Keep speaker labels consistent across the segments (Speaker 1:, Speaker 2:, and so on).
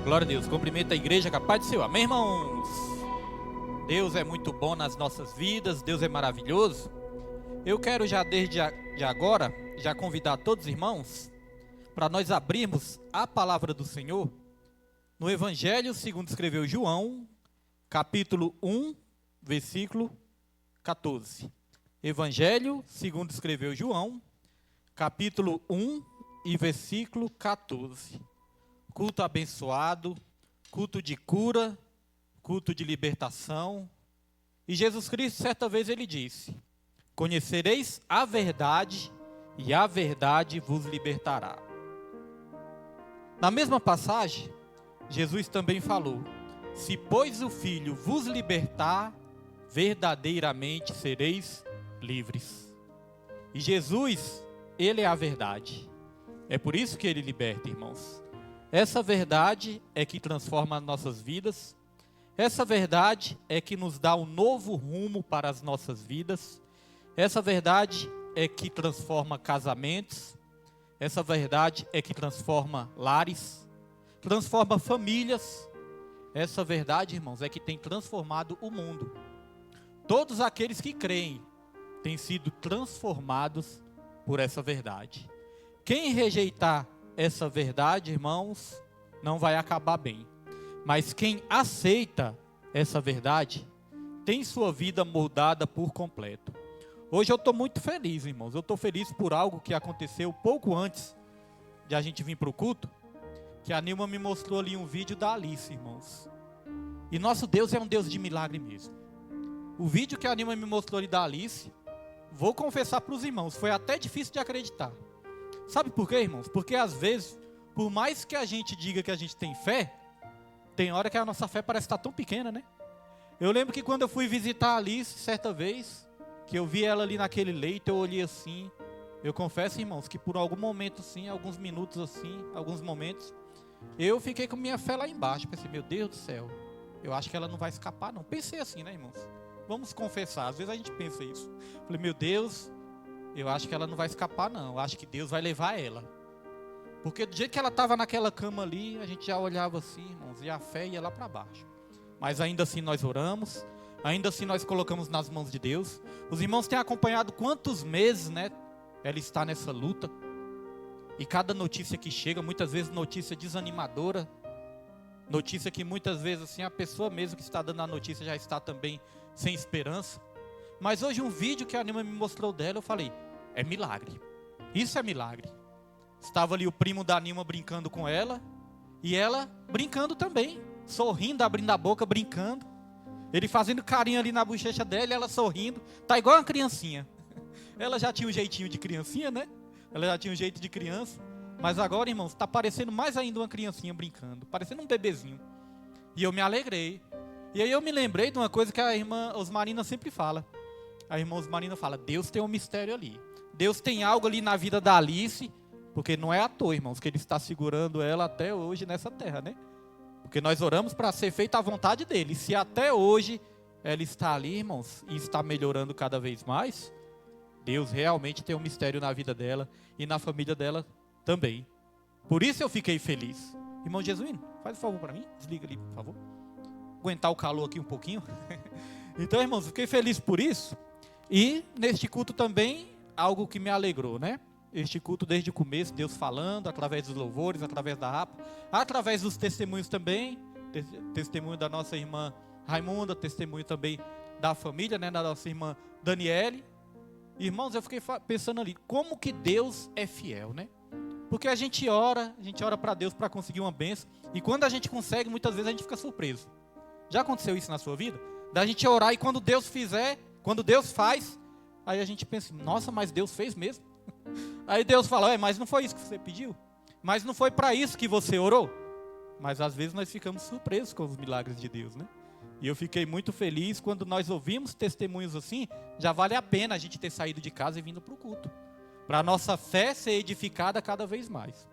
Speaker 1: Glória a Deus. Cumprimento a igreja, capaz de ser. Amém, irmãos? Deus é muito bom nas nossas vidas. Deus é maravilhoso. Eu quero já desde agora, já convidar todos os irmãos para nós abrirmos a palavra do Senhor no Evangelho segundo escreveu João, capítulo 1, versículo 14. Evangelho segundo escreveu João, capítulo 1 e versículo 14. Culto abençoado, culto de cura, culto de libertação. E Jesus Cristo, certa vez, ele disse: conhecereis a verdade, e a verdade vos libertará. Na mesma passagem, Jesus também falou: se, pois, o Filho vos libertar, verdadeiramente sereis livres. E Jesus, ele é a verdade. É por isso que ele liberta, irmãos. Essa verdade é que transforma as nossas vidas. Essa verdade é que nos dá um novo rumo para as nossas vidas. Essa verdade é que transforma casamentos. Essa verdade é que transforma lares, transforma famílias. Essa verdade, irmãos, é que tem transformado o mundo. Todos aqueles que creem têm sido transformados por essa verdade. Quem rejeitar essa verdade, irmãos, não vai acabar bem. Mas quem aceita essa verdade, tem sua vida moldada por completo. Hoje eu estou muito feliz, irmãos. Eu estou feliz por algo que aconteceu pouco antes de a gente vir para o culto, que a Nilma me mostrou ali um vídeo da Alice, irmãos. E nosso Deus é um Deus de milagre mesmo. O vídeo que a Nilma me mostrou ali da Alice, vou confessar para os irmãos, foi até difícil de acreditar. Sabe por quê, irmãos? Porque às vezes, por mais que a gente diga que a gente tem fé, tem hora que a nossa fé parece estar tão pequena, né? Eu lembro que quando eu fui visitar a Alice, certa vez, que eu vi ela ali naquele leito, eu olhei assim. Eu confesso, irmãos, que por algum momento assim, alguns minutos assim, alguns momentos, eu fiquei com minha fé lá embaixo. Pensei, meu Deus do céu, eu acho que ela não vai escapar não. Pensei assim, né, irmãos? Vamos confessar, às vezes a gente pensa isso. Falei, meu Deus, eu acho que ela não vai escapar não. Eu acho que Deus vai levar ela. Porque do jeito que ela estava naquela cama ali, a gente já olhava assim, irmãos, e a fé ia lá para baixo. Mas ainda assim nós oramos, ainda assim nós colocamos nas mãos de Deus. Os irmãos têm acompanhado quantos meses, né, ela está nessa luta. E cada notícia que chega, muitas vezes notícia desanimadora, notícia que muitas vezes assim, a pessoa mesmo que está dando a notícia já está também sem esperança. Mas hoje um vídeo que a Nilma me mostrou dela, eu falei, é milagre. Isso é milagre. Estava ali o primo da Nilma brincando com ela, e ela brincando também, sorrindo, abrindo a boca, brincando. Ele fazendo carinho ali na bochecha dela, e ela sorrindo. Tá igual uma criancinha. Ela já tinha um jeitinho de criancinha, né? Ela já tinha um jeito de criança. Mas agora, irmãos, está parecendo mais ainda uma criancinha brincando, parecendo um bebezinho. E eu me alegrei. E aí eu me lembrei de uma coisa que a irmã Osmarina sempre fala. A irmã Osmarina fala, Deus tem um mistério ali. Deus tem algo ali na vida da Alice, porque não é à toa, irmãos, que Ele está segurando ela até hoje nessa terra, né? Porque nós oramos para ser feita a vontade dEle. E se até hoje ela está ali, irmãos, e está melhorando cada vez mais, Deus realmente tem um mistério na vida dela e na família dela também. Por isso eu fiquei feliz. Irmão Jesuíno, faz um favor para mim, desliga ali, por favor. Aguentar o calor aqui um pouquinho. Então, irmãos, eu fiquei feliz por isso. E neste culto também, algo que me alegrou, né? Este culto desde o começo, Deus falando, através dos louvores, através da harpa, através dos testemunhos também, testemunho da nossa irmã Raimunda, testemunho também da família, né, da nossa irmã Daniele. Irmãos, eu fiquei pensando ali, como que Deus é fiel, né? Porque a gente ora para Deus para conseguir uma bênção, e quando a gente consegue, muitas vezes a gente fica surpreso. Já aconteceu isso na sua vida? Da gente orar e quando Deus fizer, quando Deus faz, aí a gente pensa, nossa, mas Deus fez mesmo. Aí Deus fala, mas não foi isso que você pediu? Mas não foi para isso que você orou? Mas às vezes nós ficamos surpresos com os milagres de Deus, né? E eu fiquei muito feliz quando nós ouvimos testemunhos assim, já vale a pena a gente ter saído de casa e vindo para o culto. Para a nossa fé ser edificada cada vez mais.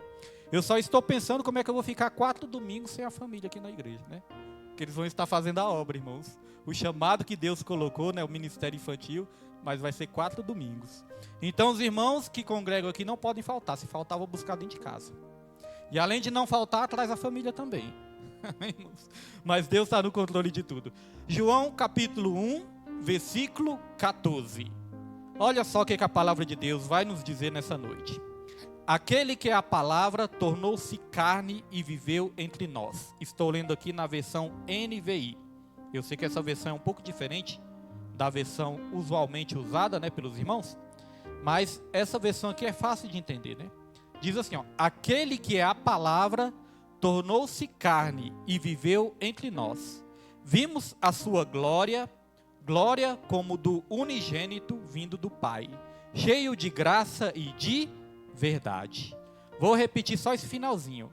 Speaker 1: Eu só estou pensando como é que eu vou ficar 4 domingos sem a família aqui na igreja, né? Porque eles vão estar fazendo a obra, irmãos. O chamado que Deus colocou, né, o ministério infantil, mas vai ser 4 domingos. Então os irmãos que congregam aqui não podem faltar. Se faltar, vou buscar dentro de casa. E além de não faltar, traz a família também. Mas Deus está no controle de tudo. João capítulo 1, versículo 14. Olha só o que a palavra de Deus vai nos dizer nessa noite. Aquele que é a palavra tornou-se carne e viveu entre nós. Estou lendo aqui na versão NVI. Eu sei que essa versão é um pouco diferente da versão usualmente usada, né, pelos irmãos. Mas essa versão aqui é fácil de entender, né? Diz assim, ó, aquele que é a palavra tornou-se carne e viveu entre nós. Vimos a sua glória, glória como do unigênito vindo do Pai, cheio de graça e de verdade. Vou repetir só esse finalzinho.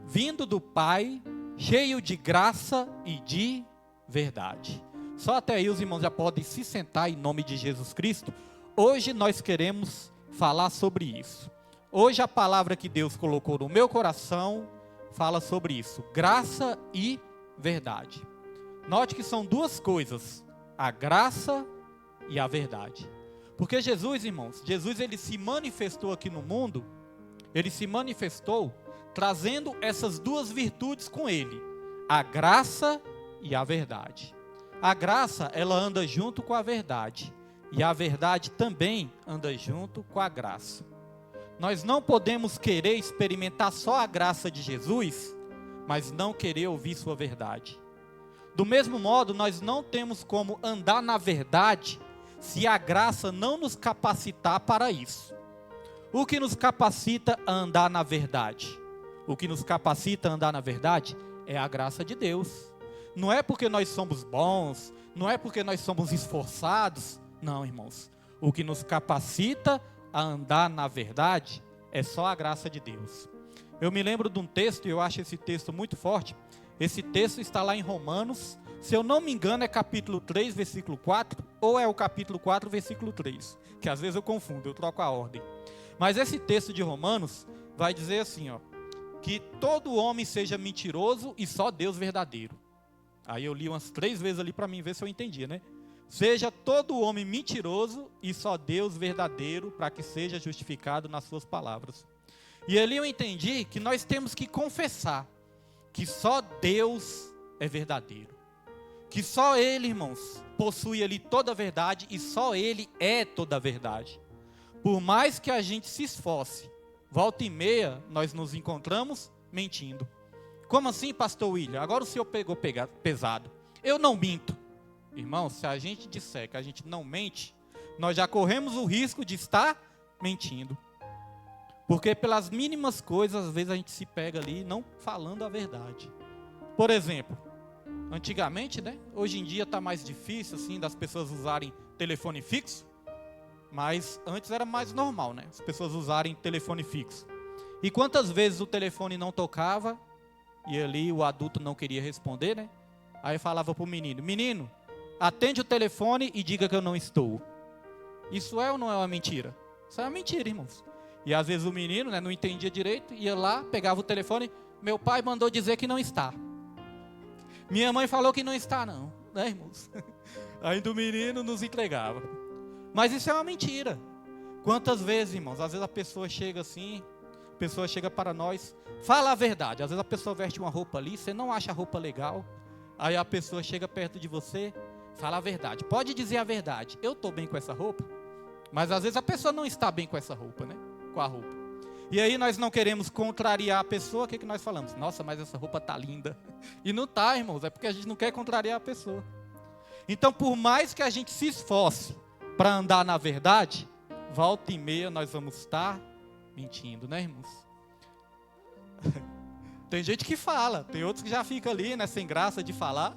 Speaker 1: Vindo do Pai, cheio de graça e de verdade. Só até aí os irmãos já podem se sentar em nome de Jesus Cristo. Hoje nós queremos falar sobre isso. Hoje a palavra que Deus colocou no meu coração fala sobre isso, graça e verdade. Note que são duas coisas, a graça e a verdade. Porque Jesus, irmãos, Jesus ele se manifestou aqui no mundo, ele se manifestou trazendo essas duas virtudes com ele, a graça e a verdade. A graça, ela anda junto com a verdade, e a verdade também anda junto com a graça. Nós não podemos querer experimentar só a graça de Jesus, mas não querer ouvir sua verdade. Do mesmo modo, nós não temos como andar na verdade se a graça não nos capacitar para isso. O que nos capacita a andar na verdade? O que nos capacita a andar na verdade é a graça de Deus. Não é porque nós somos bons, não é porque nós somos esforçados. Não, irmãos. O que nos capacita a andar na verdade é só a graça de Deus. Eu me lembro de um texto, e eu acho esse texto muito forte. Esse texto está lá em Romanos, se eu não me engano é capítulo 3, versículo 4, ou é o capítulo 4, versículo 3, que às vezes eu confundo, eu troco a ordem. Mas esse texto de Romanos vai dizer assim, ó, que todo homem seja mentiroso e só Deus verdadeiro. Aí eu li umas 3 vezes ali para mim ver se eu entendia, né? Seja todo homem mentiroso e só Deus verdadeiro, para que seja justificado nas suas palavras. E ali eu entendi que nós temos que confessar que só Deus é verdadeiro. Que só Ele, irmãos, possui ali toda a verdade e só Ele é toda a verdade. Por mais que a gente se esforce, volta e meia nós nos encontramos mentindo. Como assim, pastor William? Agora o senhor pegou pesado. Eu não minto. Irmão, se a gente disser que a gente não mente, nós já corremos o risco de estar mentindo. Porque pelas mínimas coisas, às vezes a gente se pega ali não falando a verdade. Por exemplo, antigamente, né? Hoje em dia está mais difícil, assim, das pessoas usarem telefone fixo. Mas antes era mais normal, né? As pessoas usarem telefone fixo. E quantas vezes o telefone não tocava, e ali o adulto não queria responder, né? Aí falava para o menino, menino, atende o telefone e diga que eu não estou. Isso é ou não é uma mentira? Isso é uma mentira, irmãos. E às vezes o menino, né, não entendia direito, ia lá, pegava o telefone, meu pai mandou dizer que não está. Minha mãe falou que não está não, né, irmãos? Ainda o menino nos entregava. Mas isso é uma mentira. Quantas vezes, irmãos, às vezes a pessoa chega assim, a pessoa chega para nós, fala a verdade. Às vezes a pessoa veste uma roupa ali, você não acha a roupa legal, aí a pessoa chega perto de você, fala a verdade. Pode dizer a verdade, eu estou bem com essa roupa, mas às vezes a pessoa não está bem com essa roupa, né? Com a roupa. E aí nós não queremos contrariar a pessoa, o que nós falamos? Nossa, mas essa roupa está linda. E não está, irmãos, é porque a gente não quer contrariar a pessoa. Então, por mais que a gente se esforce para andar na verdade, volta e meia nós vamos estar mentindo, né, irmãos? Tem gente que fala, tem outros que já ficam ali, né, sem graça de falar.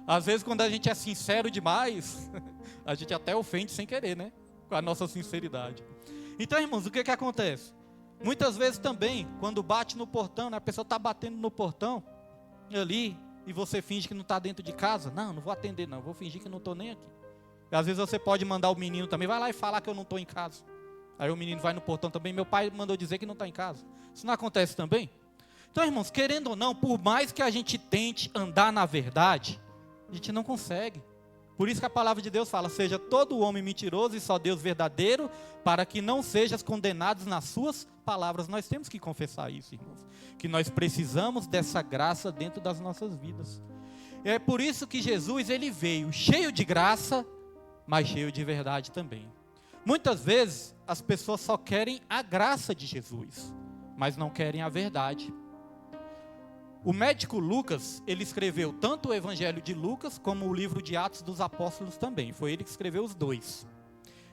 Speaker 1: Às vezes, quando a gente é sincero demais, a gente até ofende sem querer, né? Com a nossa sinceridade. Então, irmãos, o que acontece? Muitas vezes também, quando bate no portão, né, a pessoa está batendo no portão, ali, e você finge que não está dentro de casa. Não vou atender não, vou fingir que não estou nem aqui. E às vezes você pode mandar o menino também, vai lá e falar que eu não estou em casa. Aí o menino vai no portão também, meu pai mandou dizer que não está em casa. Isso não acontece também? Então, irmãos, querendo ou não, por mais que a gente tente andar na verdade, a gente não consegue. Por isso que a palavra de Deus fala: seja todo homem mentiroso e só Deus verdadeiro, para que não sejas condenados nas suas palavras. Nós temos que confessar isso, irmãos, que nós precisamos dessa graça dentro das nossas vidas. É por isso que Jesus, ele veio cheio de graça, mas cheio de verdade também. Muitas vezes as pessoas só querem a graça de Jesus, mas não querem a verdade. O médico Lucas, ele escreveu tanto o Evangelho de Lucas como o livro de Atos dos Apóstolos também. Foi ele que escreveu os dois.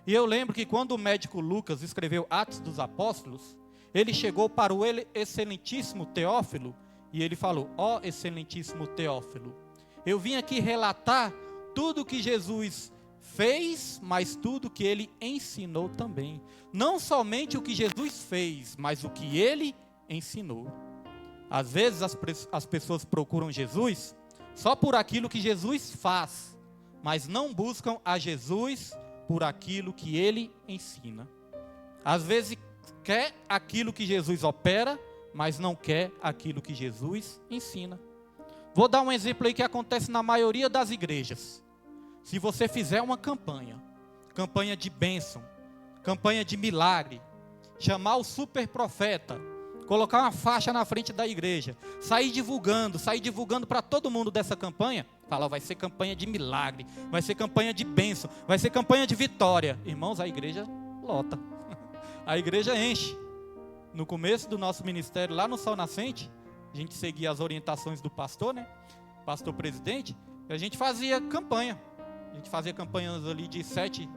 Speaker 1: E eu lembro que quando o médico Lucas escreveu Atos dos Apóstolos, ele chegou para o excelentíssimo Teófilo e ele falou: ó excelentíssimo Teófilo, eu vim aqui relatar tudo que Jesus fez, mas tudo que ele ensinou também. Não somente o que Jesus fez, mas o que ele ensinou. Às vezes as pessoas procuram Jesus só por aquilo que Jesus faz, mas não buscam a Jesus por aquilo que ele ensina. Às vezes quer aquilo que Jesus opera, mas não quer aquilo que Jesus ensina. Vou dar um exemplo aí que acontece na maioria das igrejas. Se você fizer uma campanha de bênção, campanha de milagre, chamar o super profeta, colocar uma faixa na frente da igreja, sair divulgando para todo mundo dessa campanha, falar: vai ser campanha de milagre, vai ser campanha de bênção, vai ser campanha de vitória. Irmãos, a igreja lota, a igreja enche. No começo do nosso ministério, lá no Sol Nascente, a gente seguia as orientações do pastor, né? Pastor presidente, a gente fazia campanha. A gente fazia campanhas ali de sete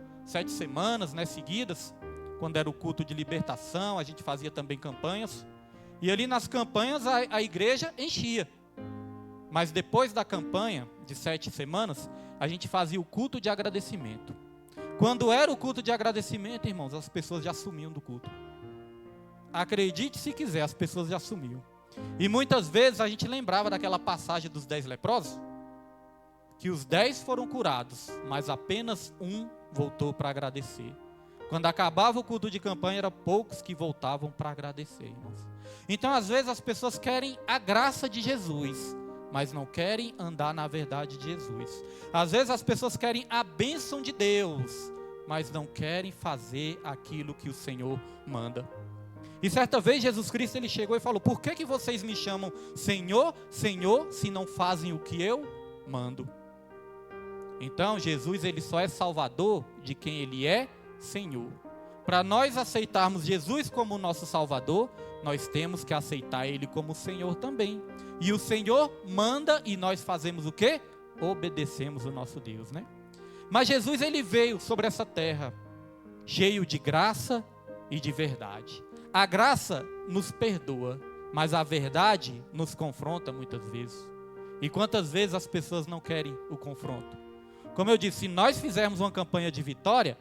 Speaker 1: semanas, né, seguidas. Quando era o culto de libertação, a gente fazia também campanhas. E ali nas campanhas a igreja enchia. Mas depois da campanha de 7 semanas, a gente fazia o culto de agradecimento. Quando era o culto de agradecimento, irmãos, as pessoas já sumiam do culto. Acredite se quiser, as pessoas já sumiam. E muitas vezes a gente lembrava daquela passagem dos 10 leprosos, que os 10 foram curados, mas apenas um voltou para agradecer. Quando acabava o culto de campanha, eram poucos que voltavam para agradecer, irmãos. Então, às vezes, as pessoas querem a graça de Jesus, mas não querem andar na verdade de Jesus. Às vezes, as pessoas querem a bênção de Deus, mas não querem fazer aquilo que o Senhor manda. E certa vez, Jesus Cristo, ele chegou e falou: por que vocês me chamam Senhor, Senhor, se não fazem o que eu mando? Então, Jesus, ele só é Salvador de quem ele é Senhor. Para nós aceitarmos Jesus como nosso Salvador, nós temos que aceitar Ele como Senhor também. E o Senhor manda e nós fazemos o quê? Obedecemos o nosso Deus, né? Mas Jesus, ele veio sobre essa terra cheio de graça e de verdade. A graça nos perdoa, mas a verdade nos confronta muitas vezes. E quantas vezes as pessoas não querem o confronto? Como eu disse, se nós fizermos uma campanha de vitória,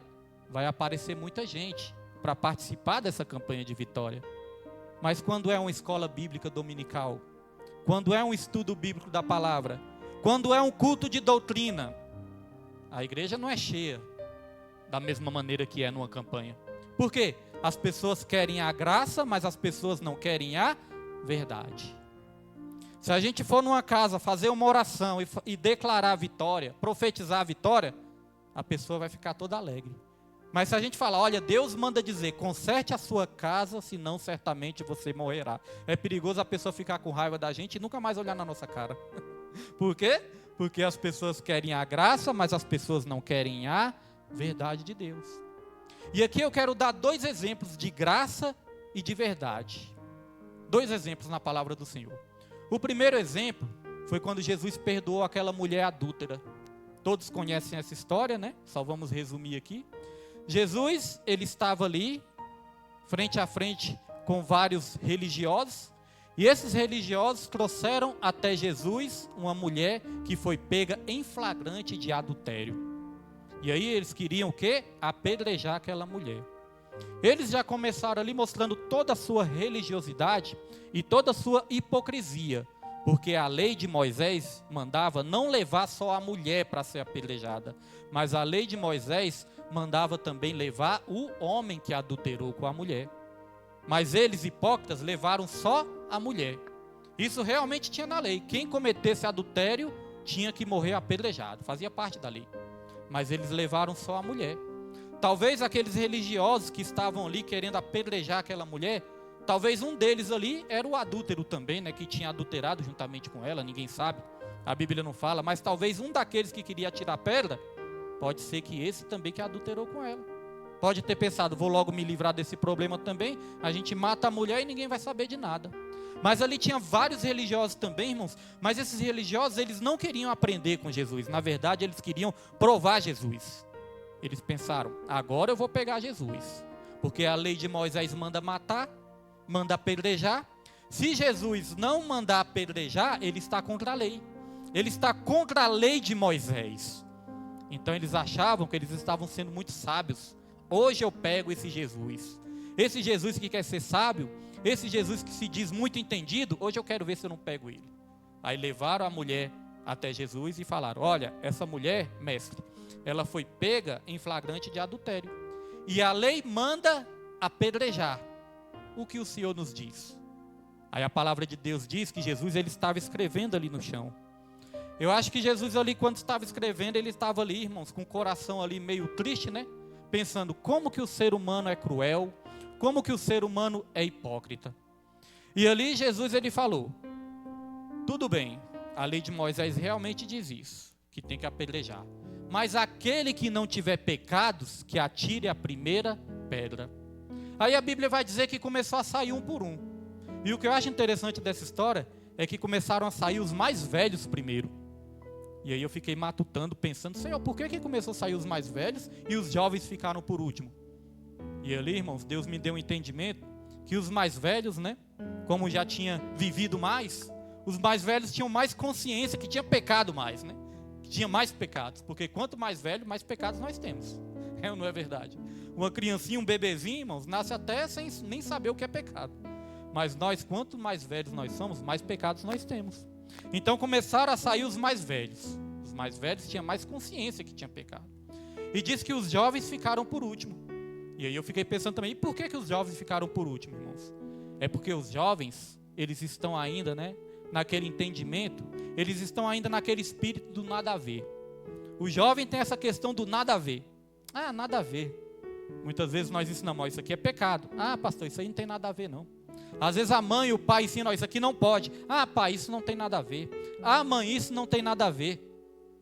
Speaker 1: vai aparecer muita gente para participar dessa campanha de vitória. Mas quando é uma escola bíblica dominical, quando é um estudo bíblico da palavra, quando é um culto de doutrina, a igreja não é cheia da mesma maneira que é numa campanha. Por quê? As pessoas querem a graça, mas as pessoas não querem a verdade. Se a gente for numa casa fazer uma oração e declarar a vitória, profetizar a vitória, a pessoa vai ficar toda alegre. Mas se a gente falar: olha, Deus manda dizer, conserte a sua casa, senão certamente você morrerá. É perigoso a pessoa ficar com raiva da gente e nunca mais olhar na nossa cara. Por quê? Porque as pessoas querem a graça, mas as pessoas não querem a verdade de Deus. E aqui eu quero dar 2 exemplos de graça e de verdade. 2 exemplos na palavra do Senhor. O primeiro exemplo foi quando Jesus perdoou aquela mulher adúltera. Todos conhecem essa história, né? Só vamos resumir aqui. Jesus, ele estava ali, frente a frente com vários religiosos, e esses religiosos trouxeram até Jesus uma mulher que foi pega em flagrante de adultério. E aí eles queriam o quê? Apedrejar aquela mulher. Eles já começaram ali mostrando toda a sua religiosidade e toda a sua hipocrisia, porque a lei de Moisés mandava não levar só a mulher para ser apedrejada, mas a lei de Moisés mandava também levar o homem que adulterou com a mulher. Mas eles, hipócritas, levaram só a mulher. Isso realmente tinha na lei. Quem cometesse adultério tinha que morrer apedrejado, fazia parte da lei. mas eles levaram só a mulher. Talvez aqueles religiosos que estavam ali querendo apedrejar aquela mulher, talvez um deles ali era o adúltero também, né, que tinha adulterado juntamente com ela, ninguém sabe, a Bíblia não fala, mas talvez um daqueles que queria tirar a pedra, pode ser que esse também que adulterou com ela. Pode ter pensado, vou logo me livrar desse problema também, a gente mata a mulher e ninguém vai saber de nada. Mas ali tinha vários religiosos também, irmãos, mas esses religiosos, eles não queriam aprender com Jesus, na verdade eles queriam provar Jesus. Eles pensaram, agora eu vou pegar Jesus, porque a lei de Moisés manda matar, manda apedrejar. Se Jesus não mandar apedrejar, ele está contra a lei. Ele está contra a lei de Moisés. Então eles achavam que eles estavam sendo muito sábios. Hoje eu pego esse Jesus que quer ser sábio, esse Jesus que se diz muito entendido, hoje eu quero ver se eu não pego ele. Aí levaram a mulher até Jesus e falaram, olha, essa mulher, mestre, ela foi pega em flagrante de adultério. E a lei manda apedrejar. O que o Senhor nos diz? Aí a palavra de Deus diz que Jesus ele estava escrevendo ali no chão. Eu acho que Jesus ali quando estava escrevendo, ele estava ali, irmãos, com o coração ali meio triste, né? Pensando como que o ser humano é cruel, como que o ser humano é hipócrita. E ali Jesus ele falou, tudo bem, a lei de Moisés realmente diz isso, que tem que apedrejar. Mas aquele que não tiver pecados, que atire a primeira pedra. Aí a Bíblia vai dizer que começou a sair um por um. E o que eu acho interessante dessa história é que começaram a sair os mais velhos primeiro. E aí eu fiquei matutando, pensando, Senhor, por que começou a sair os mais velhos e os jovens ficaram por último? E ali, irmãos, Deus me deu um entendimento que os mais velhos, né, como já tinha vivido mais, os mais velhos tinham mais consciência, que tinha pecado mais, né? Que tinha mais pecados, porque quanto mais velho, mais pecados nós temos. É ou não é verdade? Uma criancinha, um bebezinho, irmãos, nasce até sem nem saber o que é pecado. Mas nós, quanto mais velhos nós somos, mais pecados nós temos. Então começaram a sair os mais velhos. Os mais velhos tinham mais consciência que tinha pecado. E diz que os jovens ficaram por último. E aí eu fiquei pensando também, e por que os jovens ficaram por último, irmãos? É porque os jovens, eles estão ainda, né, naquele entendimento, eles estão ainda naquele espírito do nada a ver. O jovem tem essa questão do nada a ver. Ah, nada a ver. Muitas vezes nós ensinamos, ó, isso aqui é pecado. Ah, pastor, isso aí não tem nada a ver não. Às vezes a mãe e o pai ensinam, ó, isso aqui não pode. Ah, pai, isso não tem nada a ver. Ah, mãe, isso não tem nada a ver.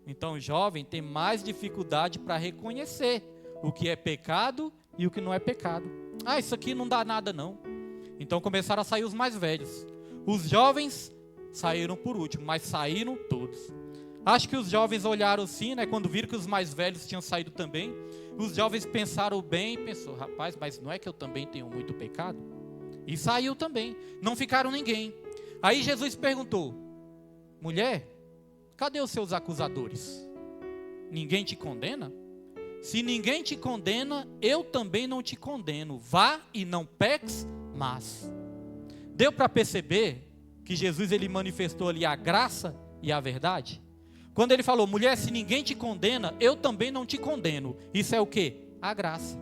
Speaker 1: Então o jovem tem mais dificuldade para reconhecer o que é pecado e o que não é pecado. Ah, isso aqui não dá nada não. Então começaram a sair os mais velhos. Os jovens saíram por último, mas saíram todos. Acho que os jovens olharam assim, né, quando viram que os mais velhos tinham saído também. Os jovens pensaram bem e pensou, rapaz, mas não é que eu também tenho muito pecado? E saiu também, não ficaram ninguém. Aí Jesus perguntou, mulher, cadê os seus acusadores? Ninguém te condena? Se ninguém te condena, eu também não te condeno. Vá e não peques mais. Deu para perceber que Jesus ele manifestou ali a graça e a verdade? Quando ele falou, mulher, se ninguém te condena, eu também não te condeno. Isso é o quê? A graça.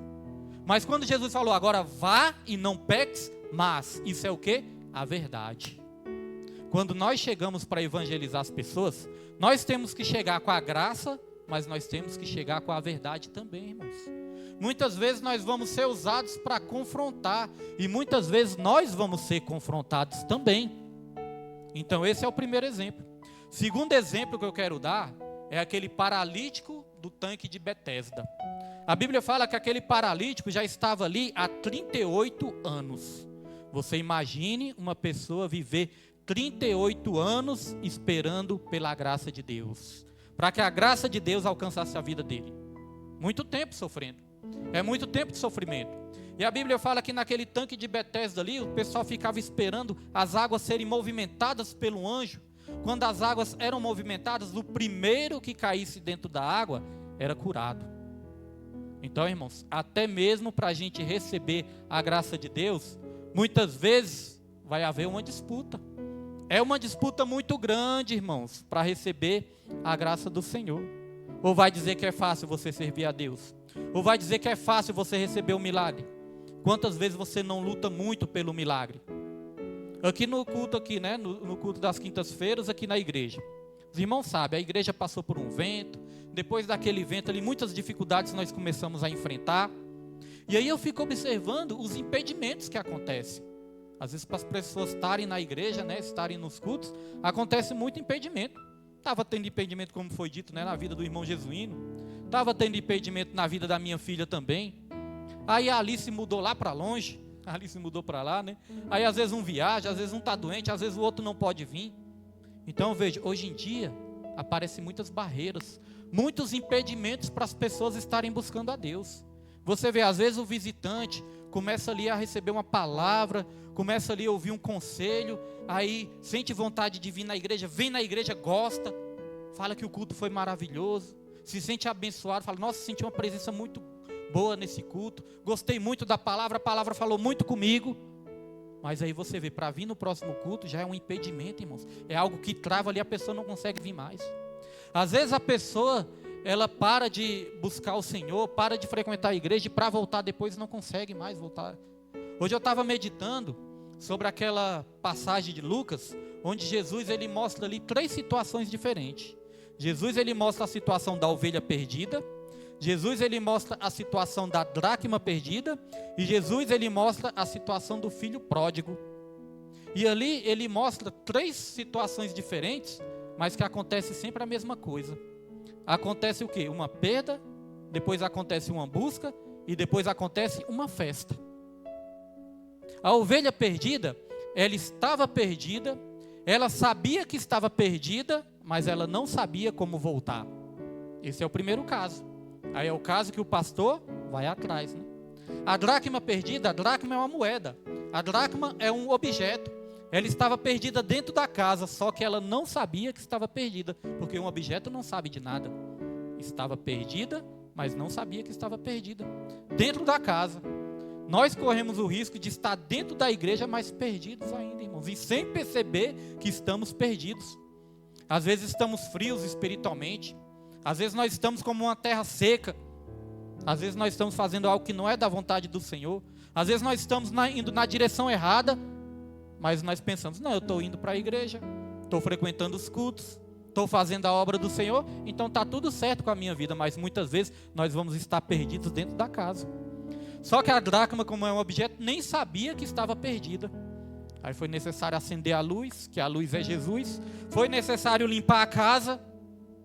Speaker 1: Mas quando Jesus falou, agora vá e não peques mais, isso é o quê? A verdade. Quando nós chegamos para evangelizar as pessoas, nós temos que chegar com a graça, mas nós temos que chegar com a verdade também, irmãos. Muitas vezes nós vamos ser usados para confrontar, e muitas vezes nós vamos ser confrontados também. Então esse é o primeiro exemplo. Segundo exemplo que eu quero dar, é aquele paralítico do tanque de Betesda. A Bíblia fala que aquele paralítico já estava ali há 38 anos. Você imagine uma pessoa viver 38 anos esperando pela graça de Deus, para que a graça de Deus alcançasse a vida dele. Muito tempo sofrendo, é muito tempo de sofrimento. E a Bíblia fala que naquele tanque de Betesda ali, o pessoal ficava esperando as águas serem movimentadas pelo anjo. Quando as águas eram movimentadas, o primeiro que caísse dentro da água era curado. Então, irmãos, até mesmo para a gente receber a graça de Deus, muitas vezes vai haver uma disputa. É uma disputa muito grande, irmãos, para receber a graça do Senhor. Ou vai dizer que é fácil você servir a Deus? Ou vai dizer que é fácil você receber o milagre? Quantas vezes você não luta muito pelo milagre? Aqui no culto, aqui, né, no culto das quintas-feiras, aqui na igreja. Os irmãos sabem, a igreja passou por um vento, depois daquele evento ali, muitas dificuldades nós começamos a enfrentar. E aí eu fico observando os impedimentos que acontecem. Às vezes para as pessoas estarem na igreja, né, estarem nos cultos, acontece muito impedimento. Estava tendo impedimento, como foi dito, né, na vida do irmão Jesuíno. Estava tendo impedimento na vida da minha filha também. Aí a Alice mudou lá para longe. A Alice mudou para lá, né? Aí às vezes um viaja, às vezes um está doente, às vezes o outro não pode vir. Então veja, hoje em dia aparecem muitas barreiras, muitos impedimentos para as pessoas estarem buscando a Deus. Você vê, às vezes o visitante começa ali a receber uma palavra, começa ali a ouvir um conselho, aí sente vontade de vir na igreja, vem na igreja, gosta, fala que o culto foi maravilhoso, se sente abençoado, fala, nossa, senti uma presença muito boa nesse culto, gostei muito da palavra, a palavra falou muito comigo. Mas aí você vê, para vir no próximo culto já é um impedimento, irmãos. É algo que trava ali, a pessoa não consegue vir mais. Às vezes a pessoa, ela para de buscar o Senhor, para de frequentar a igreja, e para voltar depois não consegue mais voltar. Hoje eu estava meditando sobre aquela passagem de Lucas, onde Jesus ele mostra ali 3 situações diferentes. Jesus ele mostra a situação da ovelha perdida, Jesus ele mostra a situação da dracma perdida, e Jesus ele mostra a situação do filho pródigo. E ali ele mostra 3 situações diferentes, mas que acontece sempre a mesma coisa. Acontece o quê? Uma perda, depois acontece uma busca, e depois acontece uma festa. A ovelha perdida, ela estava perdida, ela sabia que estava perdida, mas ela não sabia como voltar. Esse é o primeiro caso. Aí é o caso que o pastor vai atrás, né? A dracma perdida, a dracma é uma moeda. A dracma é um objeto. Ela estava perdida dentro da casa, só que ela não sabia que estava perdida, porque um objeto não sabe de nada. Estava perdida, mas não sabia que estava perdida. Dentro da casa. Nós corremos o risco de estar dentro da igreja, mas perdidos ainda, irmãos, e sem perceber que estamos perdidos. Às vezes estamos frios espiritualmente. Às vezes nós estamos como uma terra seca. Às vezes nós estamos fazendo algo que não é da vontade do Senhor. Às vezes nós estamos indo na direção errada, mas nós pensamos, não, eu estou indo para a igreja, estou frequentando os cultos, estou fazendo a obra do Senhor, então está tudo certo com a minha vida, mas muitas vezes nós vamos estar perdidos dentro da casa. Só que a dracma, como é um objeto, nem sabia que estava perdida. Aí foi necessário acender a luz, que a luz é Jesus. Foi necessário limpar a casa,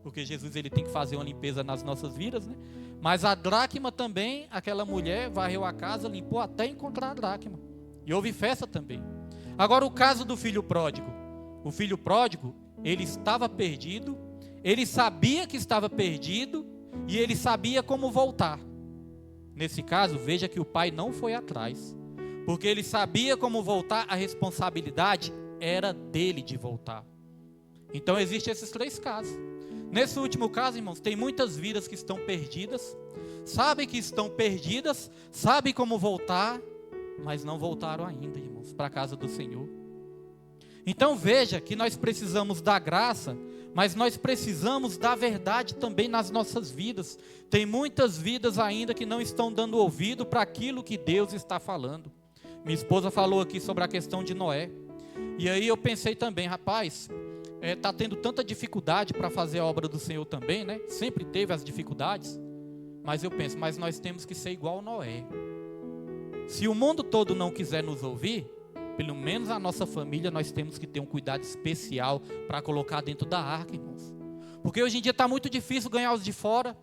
Speaker 1: porque Jesus ele tem que fazer uma limpeza nas nossas vidas, né? Mas a dracma também, aquela mulher varreu a casa, limpou até encontrar a dracma. E houve festa também. Agora o caso do filho pródigo. O filho pródigo, ele estava perdido, ele sabia que estava perdido e ele sabia como voltar. Nesse caso, veja que o pai não foi atrás, porque ele sabia como voltar, a responsabilidade era dele de voltar. Então existem esses 3 casos. Nesse último caso, irmãos, tem muitas vidas que estão perdidas, sabem que estão perdidas, sabem como voltar, mas não voltaram ainda, irmãos, para a casa do Senhor. Então veja que nós precisamos da graça, mas nós precisamos da verdade também nas nossas vidas. Tem muitas vidas ainda que não estão dando ouvido para aquilo que Deus está falando. Minha esposa falou aqui sobre a questão de Noé, e aí eu pensei também, rapaz, está tendo tanta dificuldade para fazer a obra do Senhor também, né? Sempre teve as dificuldades, mas eu penso, mas nós temos que ser igual a Noé. Se o mundo todo não quiser nos ouvir, pelo menos a nossa família nós temos que ter um cuidado especial para colocar dentro da arca, irmãos. Porque hoje em dia está muito difícil ganhar os de fora.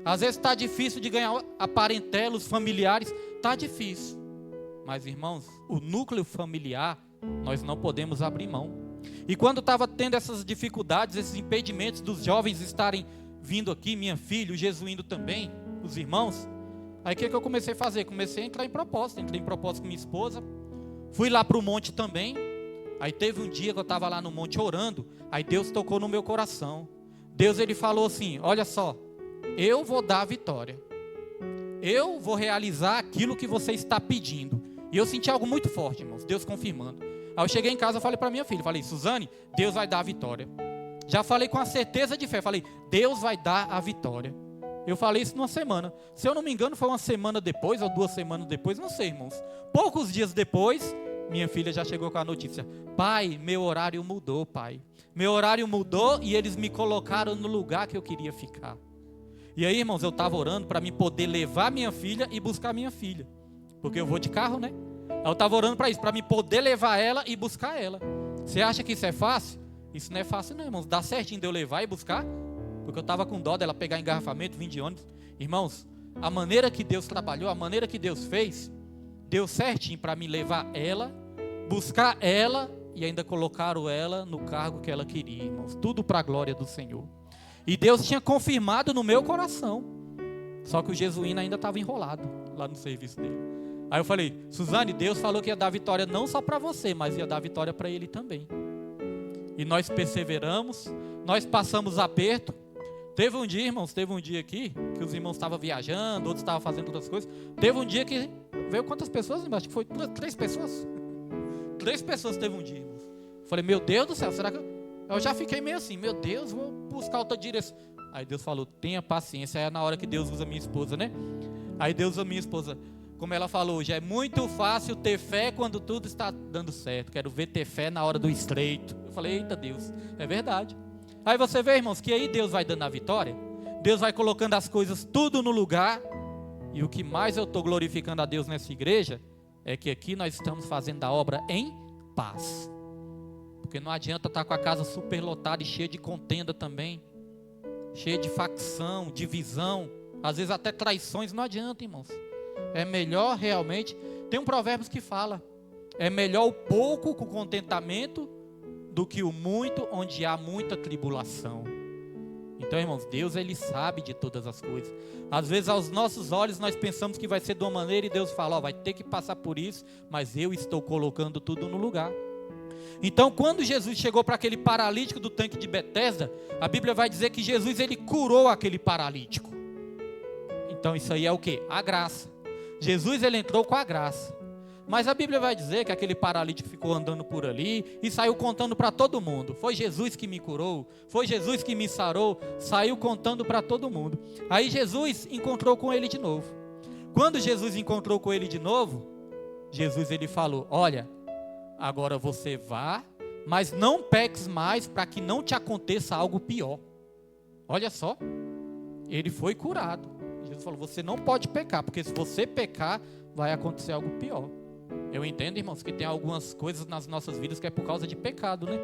Speaker 1: Às vezes está difícil de ganhar a parentela, os familiares, está difícil. Mas irmãos, o núcleo familiar nós não podemos abrir mão. E quando estava tendo essas dificuldades, esses impedimentos dos jovens estarem vindo aqui, minha filha, o Jesuíno também, os irmãos, aí o que eu comecei a fazer? Comecei a entrar em propósito, entrei em propósito com minha esposa, fui lá para o monte também. Aí teve um dia que eu estava lá no monte orando, aí Deus tocou no meu coração. Deus ele falou assim, olha só, eu vou dar a vitória, eu vou realizar aquilo que você está pedindo. E eu senti algo muito forte, irmãos, Deus confirmando. Aí eu cheguei em casa e falei para minha filha, falei, Suzane, Deus vai dar a vitória. Já falei com a certeza de fé, falei, Deus vai dar a vitória. Eu falei isso numa semana. Se eu não me engano, foi uma semana depois, ou 2 semanas depois, não sei, irmãos. Poucos dias depois, minha filha já chegou com a notícia, pai, meu horário mudou, pai. Meu horário mudou e eles me colocaram no lugar que eu queria ficar. E aí, irmãos, eu estava orando para mim poder levar minha filha e buscar minha filha. Porque eu vou de carro, né? Eu estava orando para isso, para mim poder levar ela e buscar ela. Você acha que isso é fácil? Isso não é fácil não, irmãos. Dá certinho de eu levar e buscar? Porque eu estava com dó dela pegar engarrafamento, vir de ônibus. Irmãos, a maneira que Deus trabalhou, a maneira que Deus fez, deu certinho para me levar ela, buscar ela e ainda colocaram ela no cargo que ela queria, irmãos. Tudo para a glória do Senhor. E Deus tinha confirmado no meu coração. Só que o jesuíno ainda estava enrolado lá no serviço dele. Aí eu falei, Suzane, Deus falou que ia dar vitória não só para você, mas ia dar vitória para ele também. E nós perseveramos, nós passamos aperto. Teve um dia, irmãos, aqui, que os irmãos estavam viajando, outros estavam fazendo outras coisas. Teve um dia que veio quantas pessoas, irmãos? Acho que foi 3 pessoas. 3 pessoas teve um dia, irmãos. Falei, meu Deus do céu, será que... Eu já fiquei meio assim, meu Deus, vou buscar outra direção. Aí Deus falou, tenha paciência. Aí é na hora que Deus usa minha esposa, né? Aí Deus usa minha esposa. Como ela falou hoje, é muito fácil ter fé quando tudo está dando certo. Quero ver ter fé na hora do estreito. Eu falei, eita Deus, é verdade. Aí você vê, irmãos, que aí Deus vai dando a vitória. Deus vai colocando as coisas tudo no lugar. E o que mais eu estou glorificando a Deus nessa igreja é que aqui nós estamos fazendo a obra em paz. Porque não adianta estar com a casa superlotada e cheia de contenda também. Cheia de facção, divisão. Às vezes até traições, não adianta, irmãos. É melhor realmente... Tem um provérbio que fala. É melhor o pouco com contentamento do que o muito onde há muita tribulação. Então, irmãos, Deus, Ele sabe de todas as coisas. Às vezes, aos nossos olhos, nós pensamos que vai ser de uma maneira e Deus fala, ó, vai ter que passar por isso, mas eu estou colocando tudo no lugar. Então, quando Jesus chegou para aquele paralítico do tanque de Betesda, a Bíblia vai dizer que Jesus, Ele curou aquele paralítico. Então, isso aí é o quê? A graça. Jesus, Ele entrou com a graça. Mas a Bíblia vai dizer que aquele paralítico ficou andando por ali e saiu contando para todo mundo. Foi Jesus que me curou, foi Jesus que me sarou, saiu contando para todo mundo. Aí Jesus encontrou com ele de novo. Quando Jesus encontrou com ele de novo, Jesus ele falou, olha, agora você vá, mas não peques mais para que não te aconteça algo pior. Olha só, ele foi curado. Jesus falou, você não pode pecar, porque se você pecar, vai acontecer algo pior. Eu entendo, irmãos, que tem algumas coisas nas nossas vidas que é por causa de pecado, né?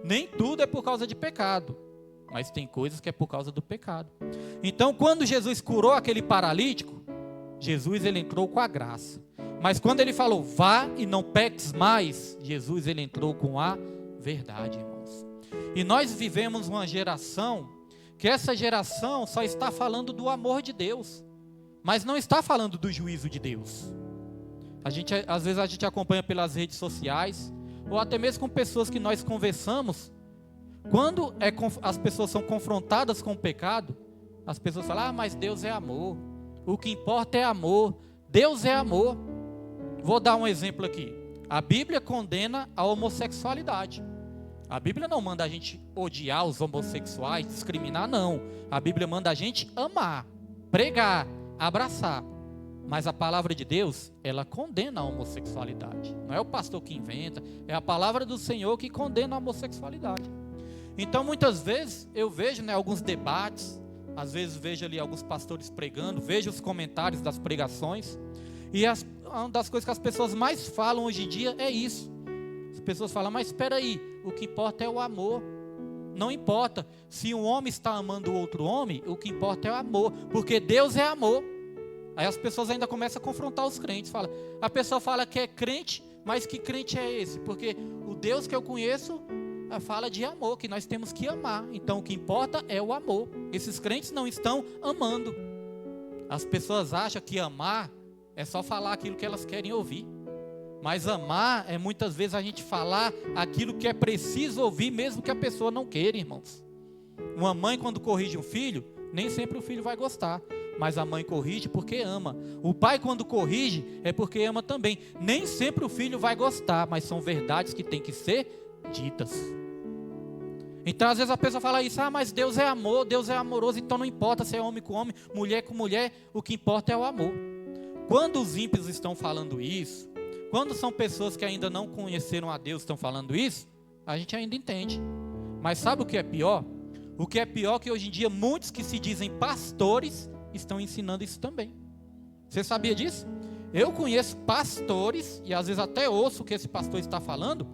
Speaker 1: Nem tudo é por causa de pecado, mas tem coisas que é por causa do pecado. Então, quando Jesus curou aquele paralítico, Jesus ele entrou com a graça. Mas quando ele falou, vá e não peques mais, Jesus ele entrou com a verdade, irmãos. E nós vivemos uma geração, que essa geração só está falando do amor de Deus, mas não está falando do juízo de Deus. Às vezes a gente acompanha pelas redes sociais, ou até mesmo com pessoas que nós conversamos. Quando as pessoas são confrontadas com o pecado, as pessoas falam, mas Deus é amor, o que importa é amor, Deus é amor. Vou dar um exemplo aqui. A Bíblia condena a homossexualidade. A Bíblia não manda a gente odiar os homossexuais, discriminar, não. A Bíblia manda a gente amar, pregar, abraçar. Mas a palavra de Deus, ela condena a homossexualidade. Não é o pastor que inventa, é a palavra do Senhor que condena a homossexualidade. Então, muitas vezes, eu vejo alguns debates, às vezes vejo ali alguns pastores pregando, vejo os comentários das pregações, e uma das coisas que as pessoas mais falam hoje em dia é isso. As pessoas falam, mas espera aí, o que importa é o amor. Não importa se um homem está amando o outro homem, o que importa é o amor, porque Deus é amor. Aí as pessoas ainda começam a confrontar os crentes. A pessoa fala que é crente, mas que crente é esse? Porque o Deus que eu conheço fala de amor, que nós temos que amar. Então o que importa é o amor. Esses crentes não estão amando. As pessoas acham que amar é só falar aquilo que elas querem ouvir. Mas amar é muitas vezes a gente falar aquilo que é preciso ouvir, mesmo que a pessoa não queira, irmãos. Uma mãe, quando corrige um filho, nem sempre o filho vai gostar. Mas a mãe corrige porque ama. O pai, quando corrige, é porque ama também. Nem sempre o filho vai gostar, mas são verdades que têm que ser ditas. Então, às vezes a pessoa fala isso, mas Deus é amor, Deus é amoroso, então não importa se é homem com homem, mulher com mulher, o que importa é o amor. Quando os ímpios estão falando isso, quando são pessoas que ainda não conheceram a Deus estão falando isso, a gente ainda entende. Mas sabe o que é pior? O que é pior é que hoje em dia muitos que se dizem pastores estão ensinando isso também. Você sabia disso? Eu conheço pastores, e às vezes até ouço o que esse pastor está falando,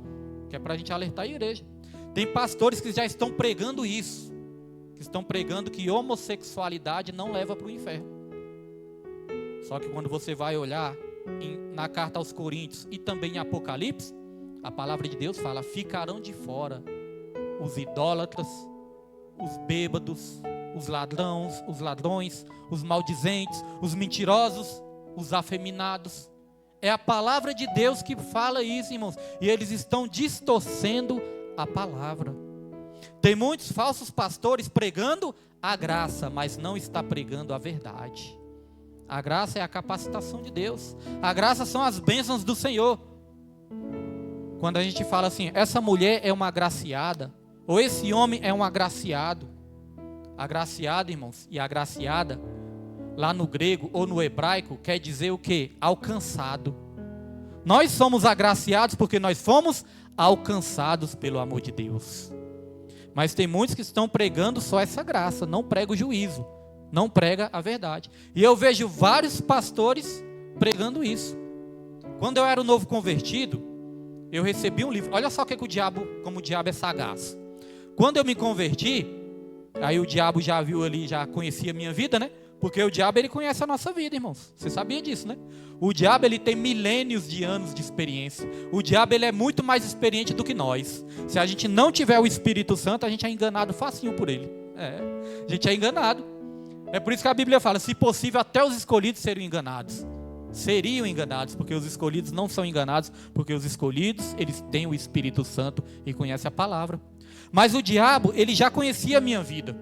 Speaker 1: que é para a gente alertar a igreja. Tem pastores que já estão pregando isso, que estão pregando que homossexualidade não leva para o inferno. Só que quando você vai olhar na carta aos Coríntios e também em Apocalipse, a palavra de Deus fala: ficarão de fora os idólatras, os bêbados, os ladrões, os maldizentes, os mentirosos, os afeminados. É a palavra de Deus que fala isso, irmãos. E eles estão distorcendo a palavra. Tem muitos falsos pastores pregando a graça, mas não está pregando a verdade. A graça é a capacitação de Deus. A graça são as bênçãos do Senhor. Quando a gente fala assim, essa mulher é uma agraciada, ou esse homem é um agraciado. Agraciado, irmãos, e agraciada, lá no grego ou no hebraico, quer dizer o quê? Alcançado. Nós somos agraciados porque nós fomos alcançados pelo amor de Deus. Mas tem muitos que estão pregando só essa graça, não prega o juízo, não prega a verdade. E eu vejo vários pastores pregando isso. Quando eu era um novo convertido, eu recebi um livro. Olha só como o diabo é sagaz. Quando eu me converti, aí o diabo já viu ali, já conhecia a minha vida, né? Porque o diabo, ele conhece a nossa vida, irmãos. Você sabia disso, né? O diabo, ele tem milênios de anos de experiência. O diabo, ele é muito mais experiente do que nós. Se a gente não tiver o Espírito Santo, a gente é enganado facinho por ele. A gente é enganado. É por isso que a Bíblia fala, se possível, até os escolhidos seriam enganados. Seriam enganados, porque os escolhidos não são enganados, porque os escolhidos, eles têm o Espírito Santo e conhecem a palavra. Mas o diabo, ele já conhecia a minha vida.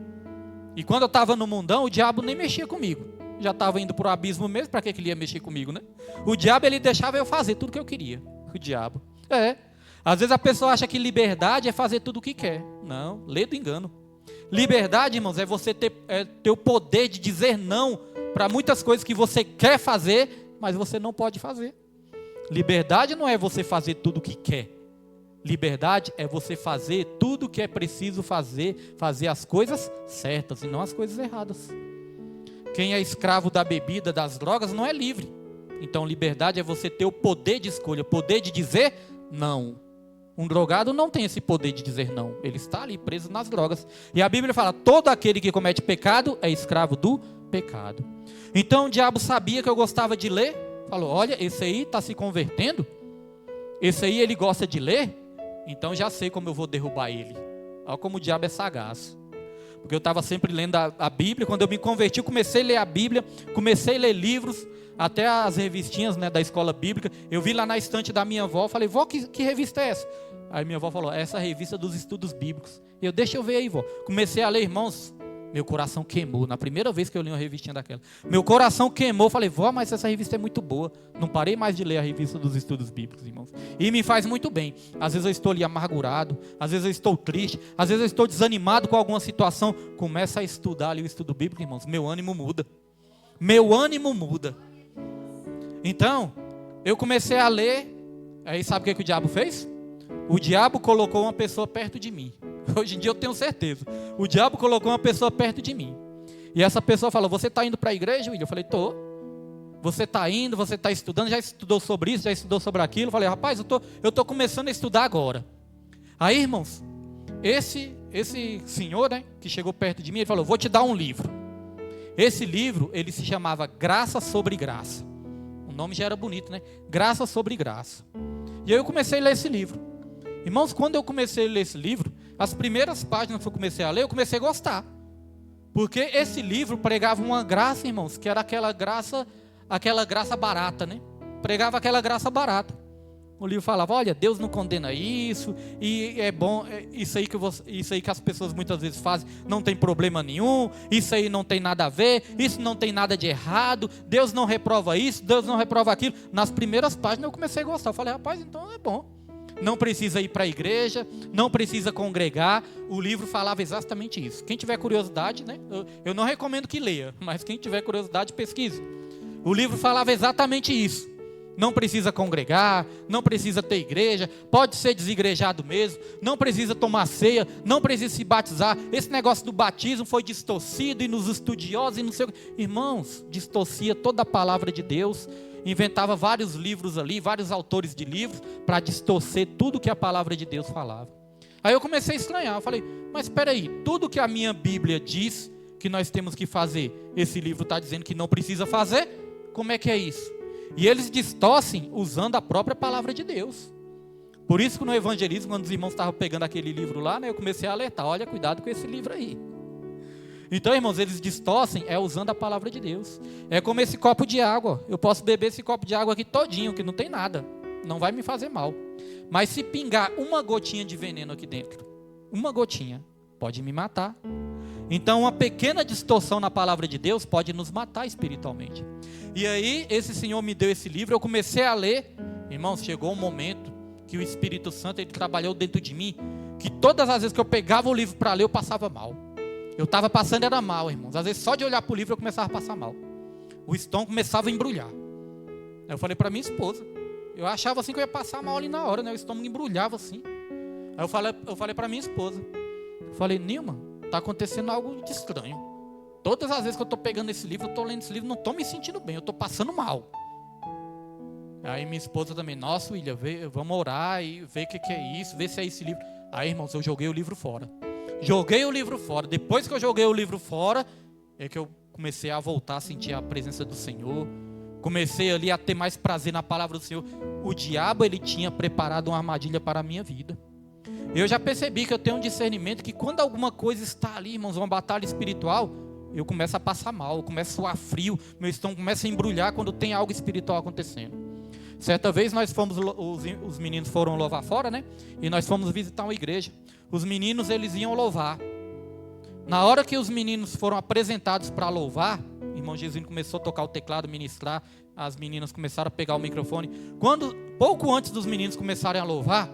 Speaker 1: E quando eu estava no mundão, o diabo nem mexia comigo. Já estava indo para o abismo mesmo, para que ele ia mexer comigo, né? O diabo, ele deixava eu fazer tudo que eu queria. O diabo. Às vezes a pessoa acha que liberdade é fazer tudo o que quer. Não, lê do engano. Liberdade, irmãos, é você ter o poder de dizer não para muitas coisas que você quer fazer, mas você não pode fazer. Liberdade não é você fazer tudo o que quer. Liberdade é você fazer tudo o que é preciso fazer as coisas certas e não as coisas erradas. Quem é escravo da bebida, das drogas, não é livre. Então liberdade é você ter o poder de escolha, o poder de dizer não. Um drogado não tem esse poder de dizer não. Ele está ali preso nas drogas. E a Bíblia fala, todo aquele que comete pecado é escravo do pecado. Então o diabo sabia que eu gostava de ler. Falou, olha, esse aí está se convertendo. Esse aí ele gosta de ler. Então já sei como eu vou derrubar ele. Olha como o diabo é sagaz. Porque eu estava sempre lendo a Bíblia. Quando eu me converti, eu comecei a ler a Bíblia. Comecei a ler livros. Até as revistinhas, né, da escola bíblica. Eu vi lá na estante da minha avó. Falei, vó, que revista é essa? Aí minha avó falou, essa é a revista dos estudos bíblicos. E eu, deixa eu ver aí, vó. Comecei a ler, irmãos. Meu coração queimou. Na primeira vez que eu li uma revistinha daquela. Meu coração queimou. Falei, vó, mas essa revista é muito boa. Não parei mais de ler a revista dos estudos bíblicos, irmãos. E me faz muito bem. Às vezes eu estou ali amargurado. Às vezes eu estou triste. Às vezes eu estou desanimado com alguma situação. Começa a estudar ali o estudo bíblico, irmãos. Meu ânimo muda. Meu ânimo muda. Então, eu comecei a ler. Aí sabe o que o diabo fez? O diabo colocou uma pessoa perto de mim. Hoje em dia eu tenho certeza. O diabo colocou uma pessoa perto de mim. E essa pessoa falou, você está indo para a igreja, William? Eu falei, tô. Você está indo, você está estudando, já estudou sobre isso, já estudou sobre aquilo. Eu falei, rapaz, eu tô começando a estudar agora. Aí, irmãos, esse senhor, né, que chegou perto de mim, ele falou, vou te dar um livro. Esse livro, ele se chamava Graça sobre Graça. O nome já era bonito, né? Graça sobre Graça. E aí eu comecei a ler esse livro. Irmãos, quando eu comecei a ler esse livro, as primeiras páginas que eu comecei a ler, eu comecei a gostar. Porque esse livro pregava uma graça, irmãos, que era aquela graça barata, né? Pregava aquela graça barata. O livro falava, olha, Deus não condena isso, e é bom, isso aí que as pessoas muitas vezes fazem, não tem problema nenhum, isso aí não tem nada a ver, isso não tem nada de errado, Deus não reprova isso, Deus não reprova aquilo. Nas primeiras páginas eu comecei a gostar, eu falei, rapaz, então é bom. Não precisa ir para a igreja, não precisa congregar. O livro falava exatamente isso. Quem tiver curiosidade, né? Eu não recomendo que leia, mas quem tiver curiosidade, pesquise. O livro falava exatamente isso. não precisa congregar, não precisa ter igreja, pode ser desigrejado mesmo, não precisa tomar ceia, não precisa se batizar. Esse negócio do batismo foi distorcido e nos estudiosos e não sei o que. Irmãos, distorcia toda a palavra de Deus, inventava vários livros ali, vários autores de livros, para distorcer tudo que a palavra de Deus falava. Aí eu comecei a estranhar, eu falei, mas espera aí, tudo que a minha Bíblia diz que nós temos que fazer, esse livro está dizendo que não precisa fazer? Como é que é isso? E eles distorcem usando a própria palavra de Deus. Por isso que no evangelismo, quando os irmãos estavam pegando aquele livro lá, né, eu comecei a alertar, olha, cuidado com esse livro aí. Então, irmãos, eles distorcem usando a palavra de Deus. É como esse copo de água. Eu posso beber esse copo de água aqui todinho, que não tem nada. Não vai me fazer mal. Mas se pingar uma gotinha de veneno aqui dentro, uma gotinha, pode me matar. Então, uma pequena distorção na palavra de Deus pode nos matar espiritualmente. E aí, esse Senhor me deu esse livro, eu comecei a ler. Irmãos, chegou um momento que o Espírito Santo ele trabalhou dentro de mim, que todas as vezes que eu pegava o livro para ler, eu passava mal. Eu estava passando, era mal, irmãos. Às vezes, só de olhar para o livro, eu começava a passar mal. O estômago começava a embrulhar. Aí eu falei para minha esposa. Eu achava assim que eu ia passar mal ali na hora, né? O estômago embrulhava assim. Aí eu falei para minha esposa. Eu falei, Nilma, está acontecendo algo de estranho. Todas as vezes que eu estou pegando esse livro, eu estou lendo esse livro, não estou me sentindo bem, eu estou passando mal. Aí minha esposa também, nossa, William, vamos orar e ver o que é isso, ver se é esse livro. Aí, irmãos, eu joguei o livro fora. Joguei o livro fora. Depois que eu joguei o livro fora, é que eu comecei a voltar a sentir a presença do Senhor. Comecei ali a ter mais prazer na palavra do Senhor. O diabo, ele tinha preparado uma armadilha para a minha vida. Eu já percebi que eu tenho um discernimento que quando alguma coisa está ali, irmãos, uma batalha espiritual, eu começo a passar mal, eu começo a suar frio, meu estômago começa a embrulhar quando tem algo espiritual acontecendo. Certa vez nós fomos, os meninos foram louvar fora, né? E nós fomos visitar uma igreja. Os meninos, eles iam louvar. Na hora que os meninos foram apresentados para louvar, o irmão Jesus começou a tocar o teclado, ministrar, as meninas começaram a pegar o microfone. Pouco antes dos meninos começarem a louvar,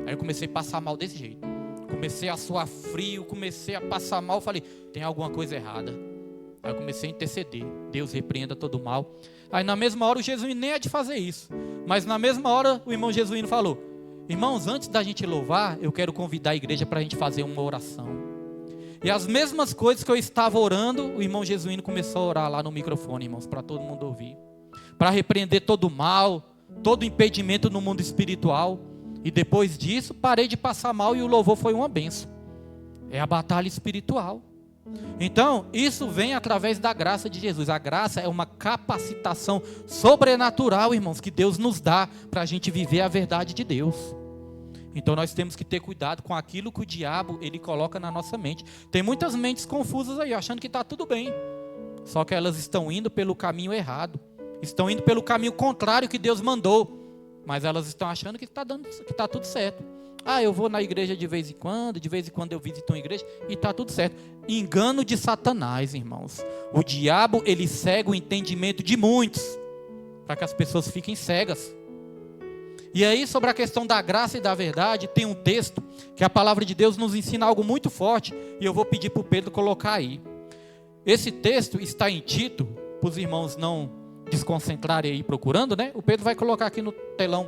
Speaker 1: aí eu comecei a passar mal desse jeito. Comecei a suar frio, comecei a passar mal, falei, tem alguma coisa errada. Aí eu comecei a interceder, Deus repreenda todo o mal. Aí na mesma hora o Jesuíno nem é de fazer isso, mas na mesma hora o irmão Jesuíno falou, irmãos, antes da gente louvar, eu quero convidar a igreja para a gente fazer uma oração. E as mesmas coisas que eu estava orando, o irmão Jesuíno começou a orar lá no microfone, irmãos, para todo mundo ouvir. Para repreender todo o mal, todo impedimento no mundo espiritual. E depois disso, parei de passar mal e o louvor foi uma bênção. É a batalha espiritual. Então, isso vem através da graça de Jesus. A graça é uma capacitação sobrenatural, irmãos, que Deus nos dá para a gente viver a verdade de Deus. Então, nós temos que ter cuidado com aquilo que o diabo ele coloca na nossa mente. Tem muitas mentes confusas aí, achando que está tudo bem. Só que elas estão indo pelo caminho errado. Estão indo pelo caminho contrário que Deus mandou. Mas elas estão achando que está tudo certo. Ah, eu vou na igreja de vez em quando eu visito uma igreja e está tudo certo. Engano de Satanás, irmãos. O diabo, ele cega o entendimento de muitos, para que as pessoas fiquem cegas. E aí, sobre a questão da graça e da verdade, tem um texto que a palavra de Deus nos ensina algo muito forte, e eu vou pedir para o Pedro colocar aí. Esse texto está em Tito, para os irmãos não desconcentrarem aí procurando, né? O Pedro vai colocar aqui no telão.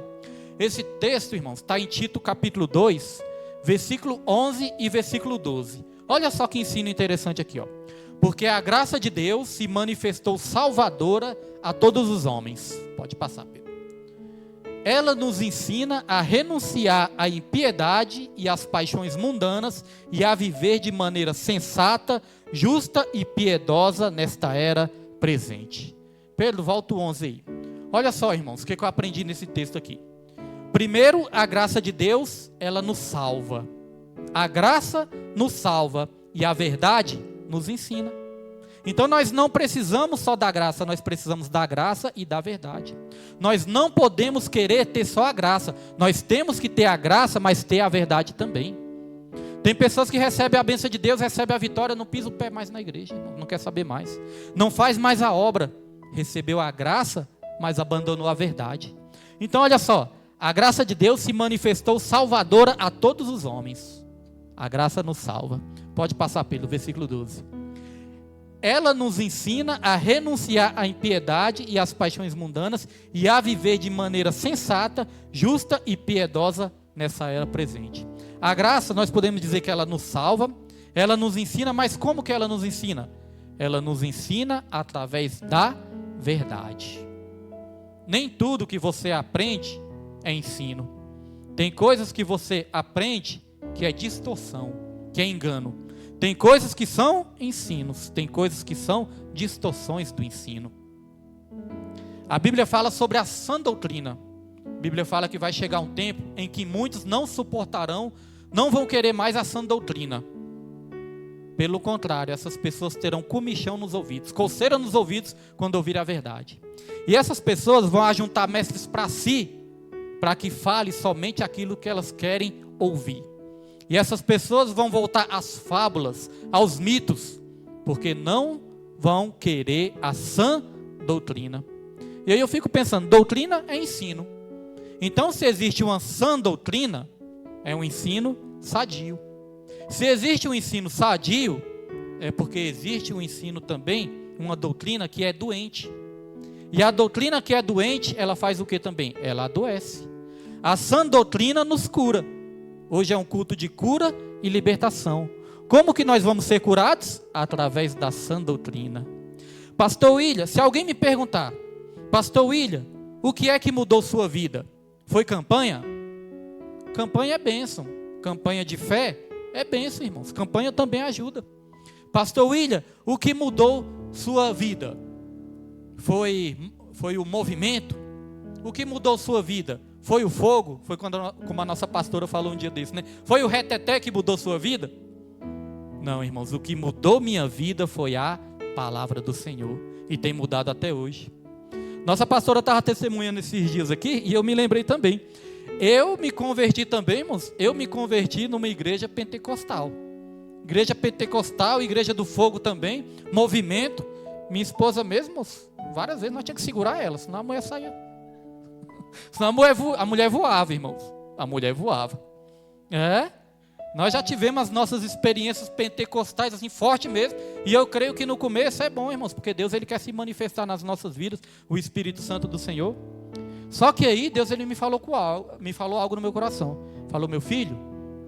Speaker 1: Esse texto, irmãos, está em Tito capítulo 2, versículo 11 e versículo 12. Olha só que ensino interessante aqui, ó. Porque a graça de Deus se manifestou salvadora a todos os homens. Pode passar, Pedro. Ela nos ensina a renunciar à impiedade e às paixões mundanas e a viver de maneira sensata, justa e piedosa nesta era presente. Pedro, volta o 11 aí. Olha só, irmãos, o que eu aprendi nesse texto aqui. Primeiro, a graça de Deus, ela nos salva. A graça nos salva e a verdade nos ensina. Então nós não precisamos só da graça, nós precisamos da graça e da verdade. Nós não podemos querer ter só a graça. Nós temos que ter a graça, mas ter a verdade também. Tem pessoas que recebem a bênção de Deus, recebem a vitória, não pisa o pé mais na igreja, não quer saber mais. Não faz mais a obra. Recebeu a graça, mas abandonou a verdade. Então olha só, a graça de Deus se manifestou salvadora a todos os homens. A graça nos salva. Pode passar pelo versículo 12. ela nos ensina a renunciar à impiedade e às paixões mundanas e a viver de maneira sensata, justa e piedosa nessa era presente. A graça, nós podemos dizer que ela nos salva, ela nos ensina, mas como que ela nos ensina? Ela nos ensina através da verdade. Nem tudo que você aprende é ensino. Tem coisas que você aprende que é distorção, que é engano. Tem coisas que são ensinos, tem coisas que são distorções do ensino. A Bíblia fala sobre a sã doutrina. A Bíblia fala que vai chegar um tempo em que muitos não suportarão, não vão querer mais a sã doutrina. Pelo contrário, essas pessoas terão comichão nos ouvidos, coceira nos ouvidos quando ouvirem a verdade. E essas pessoas vão ajuntar mestres para si, para que fale somente aquilo que elas querem ouvir. E essas pessoas vão voltar às fábulas, aos mitos, porque não vão querer a sã doutrina. E aí eu fico pensando, doutrina é ensino. Então, se existe uma sã doutrina, é um ensino sadio. Se existe um ensino sadio, é porque existe um ensino também, uma doutrina que é doente. E a doutrina que é doente, ela faz o que também? Ela adoece. A sã doutrina nos cura. Hoje é um culto de cura e libertação. Como que nós vamos ser curados? Através da sã doutrina. Pastor William, se alguém me perguntar, Pastor William, o que é que mudou sua vida? Foi campanha? Campanha é bênção. Campanha de fé é bênção, irmãos. Campanha também ajuda. Pastor William, o que mudou sua vida? Foi o movimento? O que mudou sua vida? Foi o fogo? Foi como a nossa pastora falou um dia desse, né? Foi o reteté que mudou sua vida? Não, irmãos, o que mudou minha vida foi a palavra do Senhor. E tem mudado até hoje. Nossa pastora estava testemunhando esses dias aqui e eu me lembrei também. Eu me converti também, irmãos. Eu me converti numa igreja pentecostal. Igreja pentecostal, igreja do fogo também. Movimento. Minha esposa mesmo, várias vezes nós tínhamos que segurar ela, senão a mulher saía. Senão a mulher voava, irmãos. A mulher voava. Nós já tivemos as nossas experiências pentecostais assim, forte mesmo. E eu creio que no começo é bom, irmãos, porque Deus ele quer se manifestar nas nossas vidas, o Espírito Santo do Senhor. Só que aí Deus ele me falou algo no meu coração. Falou, meu filho,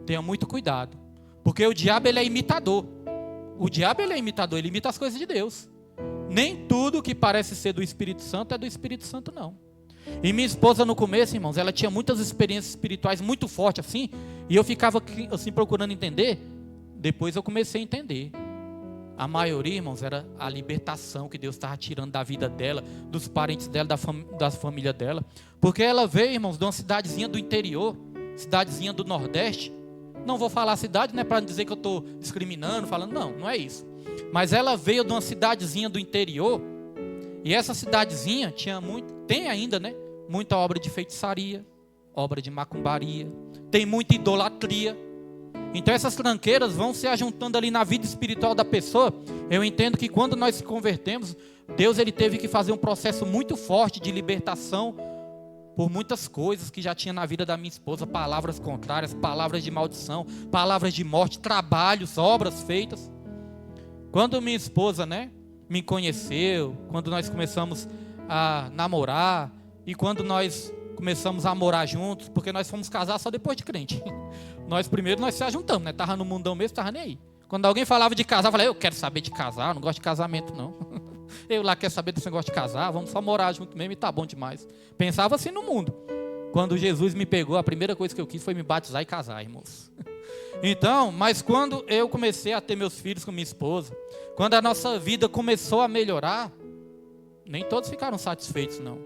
Speaker 1: tenha muito cuidado. Porque o diabo ele é imitador. O diabo ele é imitador, ele imita as coisas de Deus. Nem tudo que parece ser do Espírito Santo é do Espírito Santo, não. E minha esposa no começo, irmãos, ela tinha muitas experiências espirituais muito fortes assim, e eu ficava assim procurando entender. Depois eu comecei a entender. A maioria, irmãos, era a libertação que Deus estava tirando da vida dela, dos parentes dela, da família dela. Porque ela veio, irmãos, de uma cidadezinha do interior, cidadezinha do Nordeste. Não vou falar a cidade, né, para não dizer que eu estou discriminando, falando, não é isso. Mas ela veio de uma cidadezinha do interior, e essa cidadezinha tem ainda, né, muita obra de feitiçaria, obra de macumbaria, tem muita idolatria. Então essas tranqueiras vão se ajuntando ali na vida espiritual da pessoa. Eu entendo que quando nós se convertemos, Deus ele teve que fazer um processo muito forte de libertação por muitas coisas que já tinha na vida da minha esposa, palavras contrárias, palavras de maldição, palavras de morte, trabalhos, obras feitas. Quando minha esposa, né, me conheceu, quando nós começamos a namorar e quando nós começamos a morar juntos, porque nós fomos casar só depois de crente. Nós se ajuntamos, né? Tava no mundão mesmo, tava nem aí. Quando alguém falava de casar, eu falei, eu quero saber de casar, não gosto de casamento não. Eu lá quero saber desse negócio de casar, vamos só morar junto mesmo e tá bom demais. Pensava assim no mundo. Quando Jesus me pegou, a primeira coisa que eu quis foi me batizar e casar, irmãos. Então, mas quando eu comecei a ter meus filhos com minha esposa, quando a nossa vida começou a melhorar, nem todos ficaram satisfeitos, não.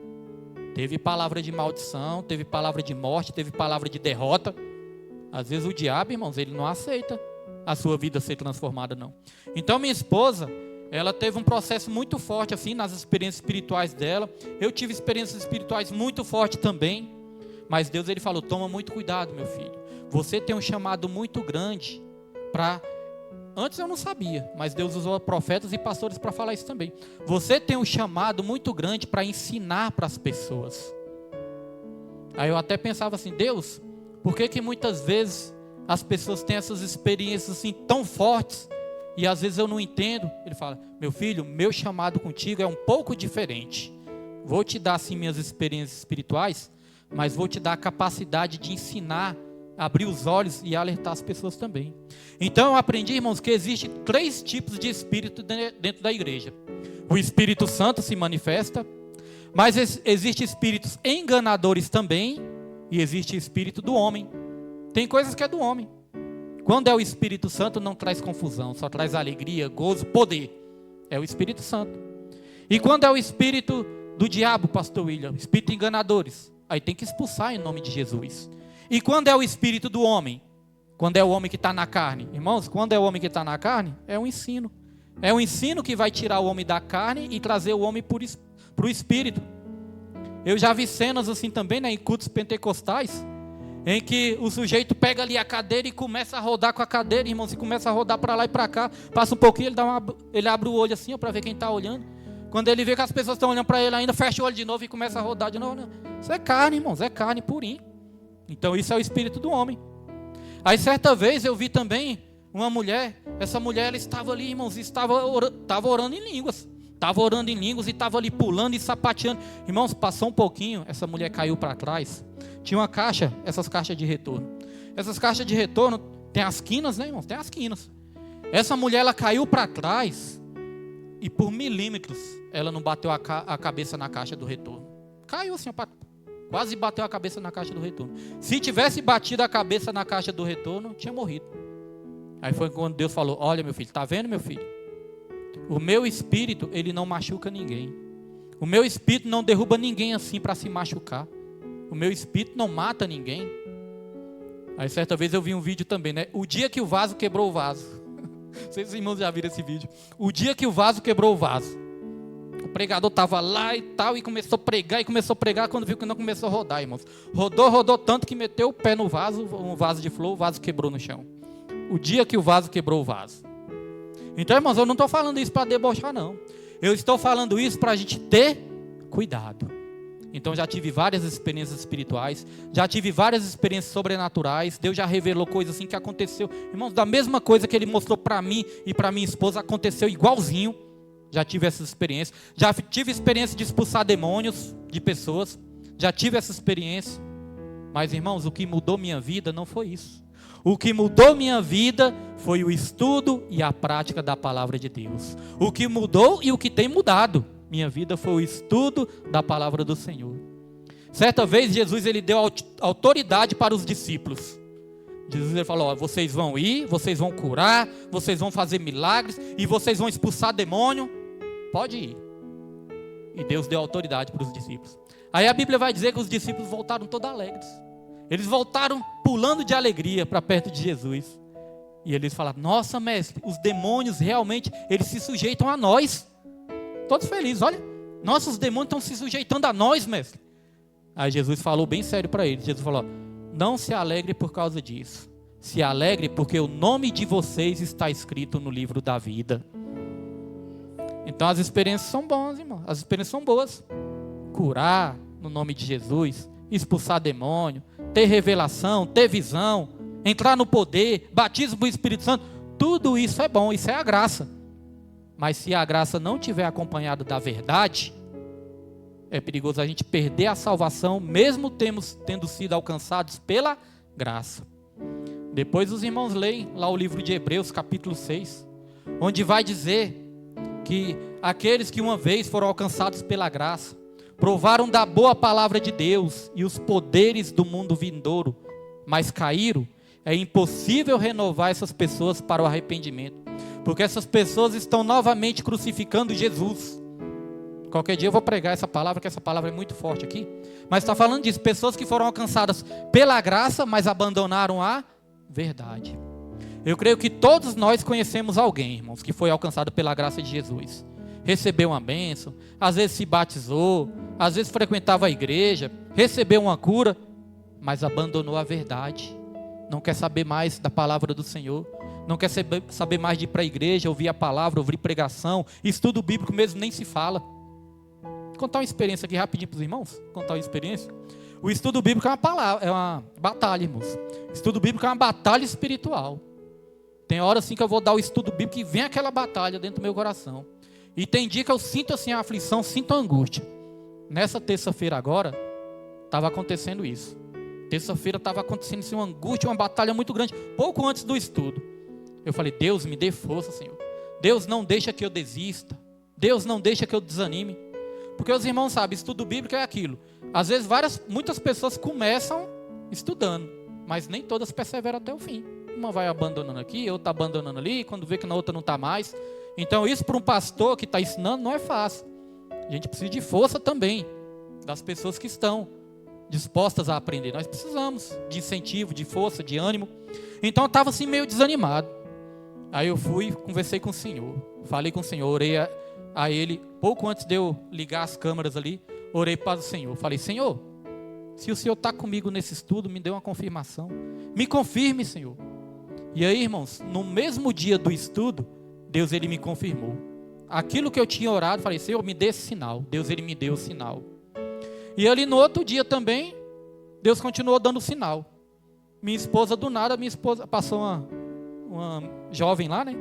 Speaker 1: Teve palavra de maldição, teve palavra de morte, teve palavra de derrota. Às vezes o diabo, irmãos, ele não aceita a sua vida ser transformada, não. Então minha esposa, ela teve um processo muito forte assim nas experiências espirituais dela. Eu tive experiências espirituais muito fortes também. Mas Deus ele falou, toma muito cuidado, meu filho. Você tem um chamado muito grande para... Antes eu não sabia, mas Deus usou profetas e pastores para falar isso também. Você tem um chamado muito grande para ensinar para as pessoas. Aí eu até pensava assim, Deus, por que muitas vezes as pessoas têm essas experiências assim tão fortes e às vezes eu não entendo. Ele fala: meu filho, meu chamado contigo é um pouco diferente. Vou te dar sim minhas experiências espirituais, mas vou te dar a capacidade de ensinar, abrir os olhos e alertar as pessoas também. Então eu aprendi, irmãos, que existem 3 tipos de espírito dentro da igreja. O Espírito Santo se manifesta, mas existem espíritos enganadores também, e existe o espírito do homem. Tem coisas que é do homem. Quando é o Espírito Santo, não traz confusão, só traz alegria, gozo, poder. É o Espírito Santo. E quando é o espírito do diabo, pastor William, espírito enganadores, aí tem que expulsar em nome de Jesus. E quando é o espírito do homem? Quando é o homem que está na carne. Irmãos, quando é o homem que está na carne, é um ensino. É um ensino que vai tirar o homem da carne e trazer o homem para o espírito. Eu já vi cenas assim também, né, em cultos pentecostais, em que o sujeito pega ali a cadeira e começa a rodar com a cadeira, irmãos, e começa a rodar para lá e para cá. Passa um pouquinho, ele abre o olho assim, para ver quem está olhando. Quando ele vê que as pessoas estão olhando para ele ainda, fecha o olho de novo e começa a rodar de novo. Isso é carne, irmãos, é carne purinho. Então isso é o espírito do homem. Aí certa vez eu vi também uma mulher, essa mulher ela estava ali, irmãos, estava orando em línguas. Estava orando em línguas e estava ali pulando e sapateando. Irmãos, passou um pouquinho, essa mulher caiu para trás. Tinha uma caixa, essas caixas de retorno. Essas caixas de retorno, tem as quinas, né, irmãos? Tem as quinas. Essa mulher, ela caiu para trás e por milímetros ela não bateu a cabeça na caixa do retorno. Caiu assim, quase bateu a cabeça na caixa do retorno. Se tivesse batido a cabeça na caixa do retorno, tinha morrido. Aí foi quando Deus falou: olha, meu filho, está vendo, meu filho? O meu espírito, ele não machuca ninguém. O meu espírito não derruba ninguém assim para se machucar. O meu espírito não mata ninguém. Aí certa vez eu vi um vídeo também, né? O dia que o vaso quebrou o vaso. Não sei se os irmãos já viram esse vídeo. O dia que o vaso quebrou o vaso. O pregador estava lá e tal, e começou a pregar, quando viu que não começou a rodar, irmãos. Rodou tanto que meteu o pé no vaso, um vaso de flor, o vaso quebrou no chão. O dia que o vaso quebrou o vaso. Então, irmãos, eu não estou falando isso para debochar, não. Eu estou falando isso para a gente ter cuidado. Então já tive várias experiências espirituais, já tive várias experiências sobrenaturais. Deus já revelou coisas assim que aconteceu. Irmãos, da mesma coisa que Ele mostrou para mim e para minha esposa, aconteceu igualzinho. Já tive essas experiências. Já tive experiência de expulsar demônios de pessoas. Já tive essa experiência. Mas, irmãos, o que mudou minha vida não foi isso. O que mudou minha vida foi o estudo e a prática da palavra de Deus. O que mudou e o que tem mudado minha vida foi o estudo da palavra do Senhor. Certa vez Jesus ele deu autoridade para os discípulos. Jesus ele falou: ó, vocês vão ir, vocês vão curar, vocês vão fazer milagres e vocês vão expulsar demônio. Pode ir. E Deus deu autoridade para os discípulos. Aí a Bíblia vai dizer que os discípulos voltaram todos alegres. Eles voltaram pulando de alegria para perto de Jesus. E eles falaram: nossa, mestre, os demônios realmente eles se sujeitam a nós. Todos felizes, olha. Nossa, os demônios estão se sujeitando a nós, mestre. Aí Jesus falou bem sério para eles. Jesus falou: não se alegre por causa disso. Se alegre porque o nome de vocês está escrito no livro da vida. Então as experiências são boas, irmão. As experiências são boas. Curar no nome de Jesus, expulsar demônio, ter revelação, ter visão, entrar no poder, batismo do Espírito Santo. Tudo isso é bom, isso é a graça. Mas se a graça não tiver acompanhada da verdade, é perigoso a gente perder a salvação, mesmo tendo sido alcançados pela graça. Depois os irmãos leem lá o livro de Hebreus, capítulo 6, onde vai dizer que aqueles que uma vez foram alcançados pela graça, provaram da boa palavra de Deus e os poderes do mundo vindouro, mas caíram, é impossível renovar essas pessoas para o arrependimento. Porque essas pessoas estão novamente crucificando Jesus. Qualquer dia eu vou pregar essa palavra, que essa palavra é muito forte aqui. Mas está falando disso, pessoas que foram alcançadas pela graça, mas abandonaram a verdade. Eu creio que todos nós conhecemos alguém, irmãos, que foi alcançado pela graça de Jesus. Recebeu uma bênção, às vezes se batizou, às vezes frequentava a igreja, recebeu uma cura, mas abandonou a verdade. Não quer saber mais da palavra do Senhor. Não quer saber mais de ir para a igreja, ouvir a palavra, ouvir pregação, estudo bíblico mesmo nem se fala. Vou contar uma experiência aqui rapidinho para os irmãos. Contar uma experiência. O estudo bíblico é uma batalha, irmãos. O estudo bíblico é uma batalha espiritual. Tem hora assim que eu vou dar o estudo bíblico e vem aquela batalha dentro do meu coração. E tem dia que eu sinto assim a aflição, sinto a angústia. Nessa terça-feira agora, estava acontecendo isso. Terça-feira estava acontecendo assim, uma angústia, uma batalha muito grande, pouco antes do estudo. Eu falei, Deus, me dê força, Senhor. Deus, não deixa que eu desista. Deus, não deixa que eu desanime. Porque os irmãos sabem, estudo bíblico é aquilo. Às vezes muitas pessoas começam estudando, mas nem todas perseveram até o fim. Uma vai abandonando aqui, outra abandonando ali, quando vê que na outra não está mais. Então isso para um pastor que está ensinando não é fácil. A gente precisa de força também, das pessoas que estão dispostas a aprender. Nós precisamos de incentivo, de força, de ânimo. Então eu estava assim meio desanimado. Aí eu fui, conversei com o Senhor, falei com o Senhor, orei a Ele, pouco antes de eu ligar as câmeras ali, orei para o Senhor. Falei, Senhor, se o Senhor está comigo nesse estudo, me dê uma confirmação. Me confirme, Senhor. E aí, irmãos, no mesmo dia do estudo, Deus, Ele me confirmou. Aquilo que eu tinha orado, falei, Senhor, me dê esse sinal. Deus, Ele me deu o sinal. E ali no outro dia também, Deus continuou dando o sinal. Minha esposa, do nada, passou uma jovem lá, né?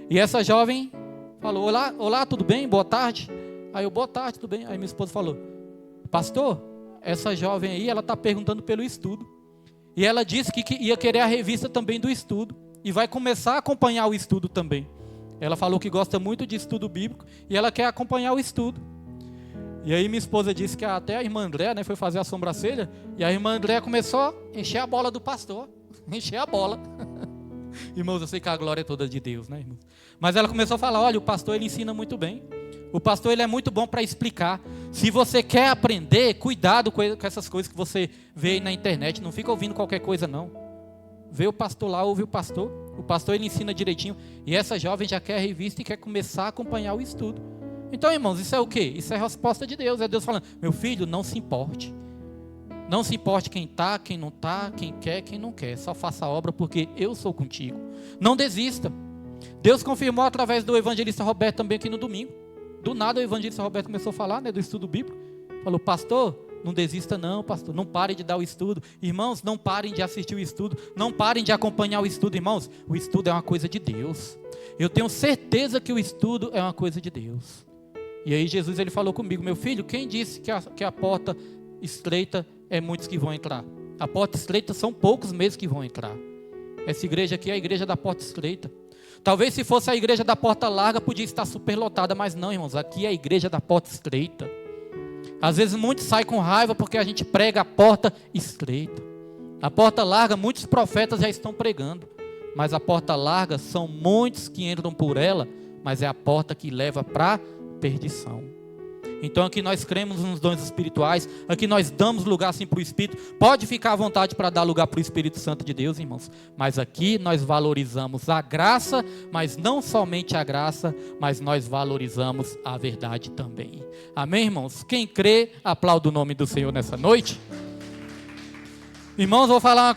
Speaker 1: E essa jovem falou, olá, tudo bem? Boa tarde. Aí eu, boa tarde, tudo bem? Aí minha esposa falou, pastor, essa jovem aí, ela está perguntando pelo estudo. E ela disse que ia querer a revista também do estudo. E vai começar a acompanhar o estudo também. Ela falou que gosta muito de estudo bíblico e ela quer acompanhar o estudo. E aí minha esposa disse que até a irmã Andréa, né, foi fazer a sobrancelha. E a irmã Andréa começou a encher a bola do pastor. Encher a bola. Irmãos, eu sei que a glória é toda de Deus, né, irmãos? Mas ela começou a falar, olha, o pastor ele ensina muito bem. O pastor ele é muito bom para explicar. Se você quer aprender, cuidado com essas coisas que você vê aí na internet. Não fica ouvindo qualquer coisa, não. Vê o pastor lá, ouve o pastor. O pastor ele ensina direitinho. E essa jovem já quer a revista e quer começar a acompanhar o estudo. Então, irmãos, isso é o quê? Isso é a resposta de Deus. É Deus falando, meu filho, não se importe. Não se importe quem está, quem não está, quem quer, quem não quer. Só faça a obra porque eu sou contigo. Não desista. Deus confirmou através do evangelista Roberto também aqui no domingo. Do nada o evangelista Roberto começou a falar, né, do estudo bíblico. Falou, pastor, não desista não, pastor. Não pare de dar o estudo. Irmãos, não parem de assistir o estudo. Não parem de acompanhar o estudo, irmãos. O estudo é uma coisa de Deus. Eu tenho certeza que o estudo é uma coisa de Deus. E aí Jesus ele falou comigo, meu filho, quem disse que a porta estreita é muitos que vão entrar? A porta estreita são poucos mesmo que vão entrar. Essa igreja aqui é a igreja da porta estreita. Talvez se fosse a igreja da porta larga, podia estar superlotada, mas não, irmãos, aqui é a igreja da porta estreita. Às vezes muitos saem com raiva porque a gente prega a porta estreita. A porta larga, muitos profetas já estão pregando, mas a porta larga são muitos que entram por ela, mas é a porta que leva para perdição. Então aqui nós cremos nos dons espirituais, aqui nós damos lugar sim para o Espírito. Pode ficar à vontade para dar lugar para o Espírito Santo de Deus, irmãos. Mas aqui nós valorizamos a graça, mas não somente a graça, mas nós valorizamos a verdade também. Amém, irmãos? Quem crê, aplauda o nome do Senhor nessa noite. Irmãos, vou falar uma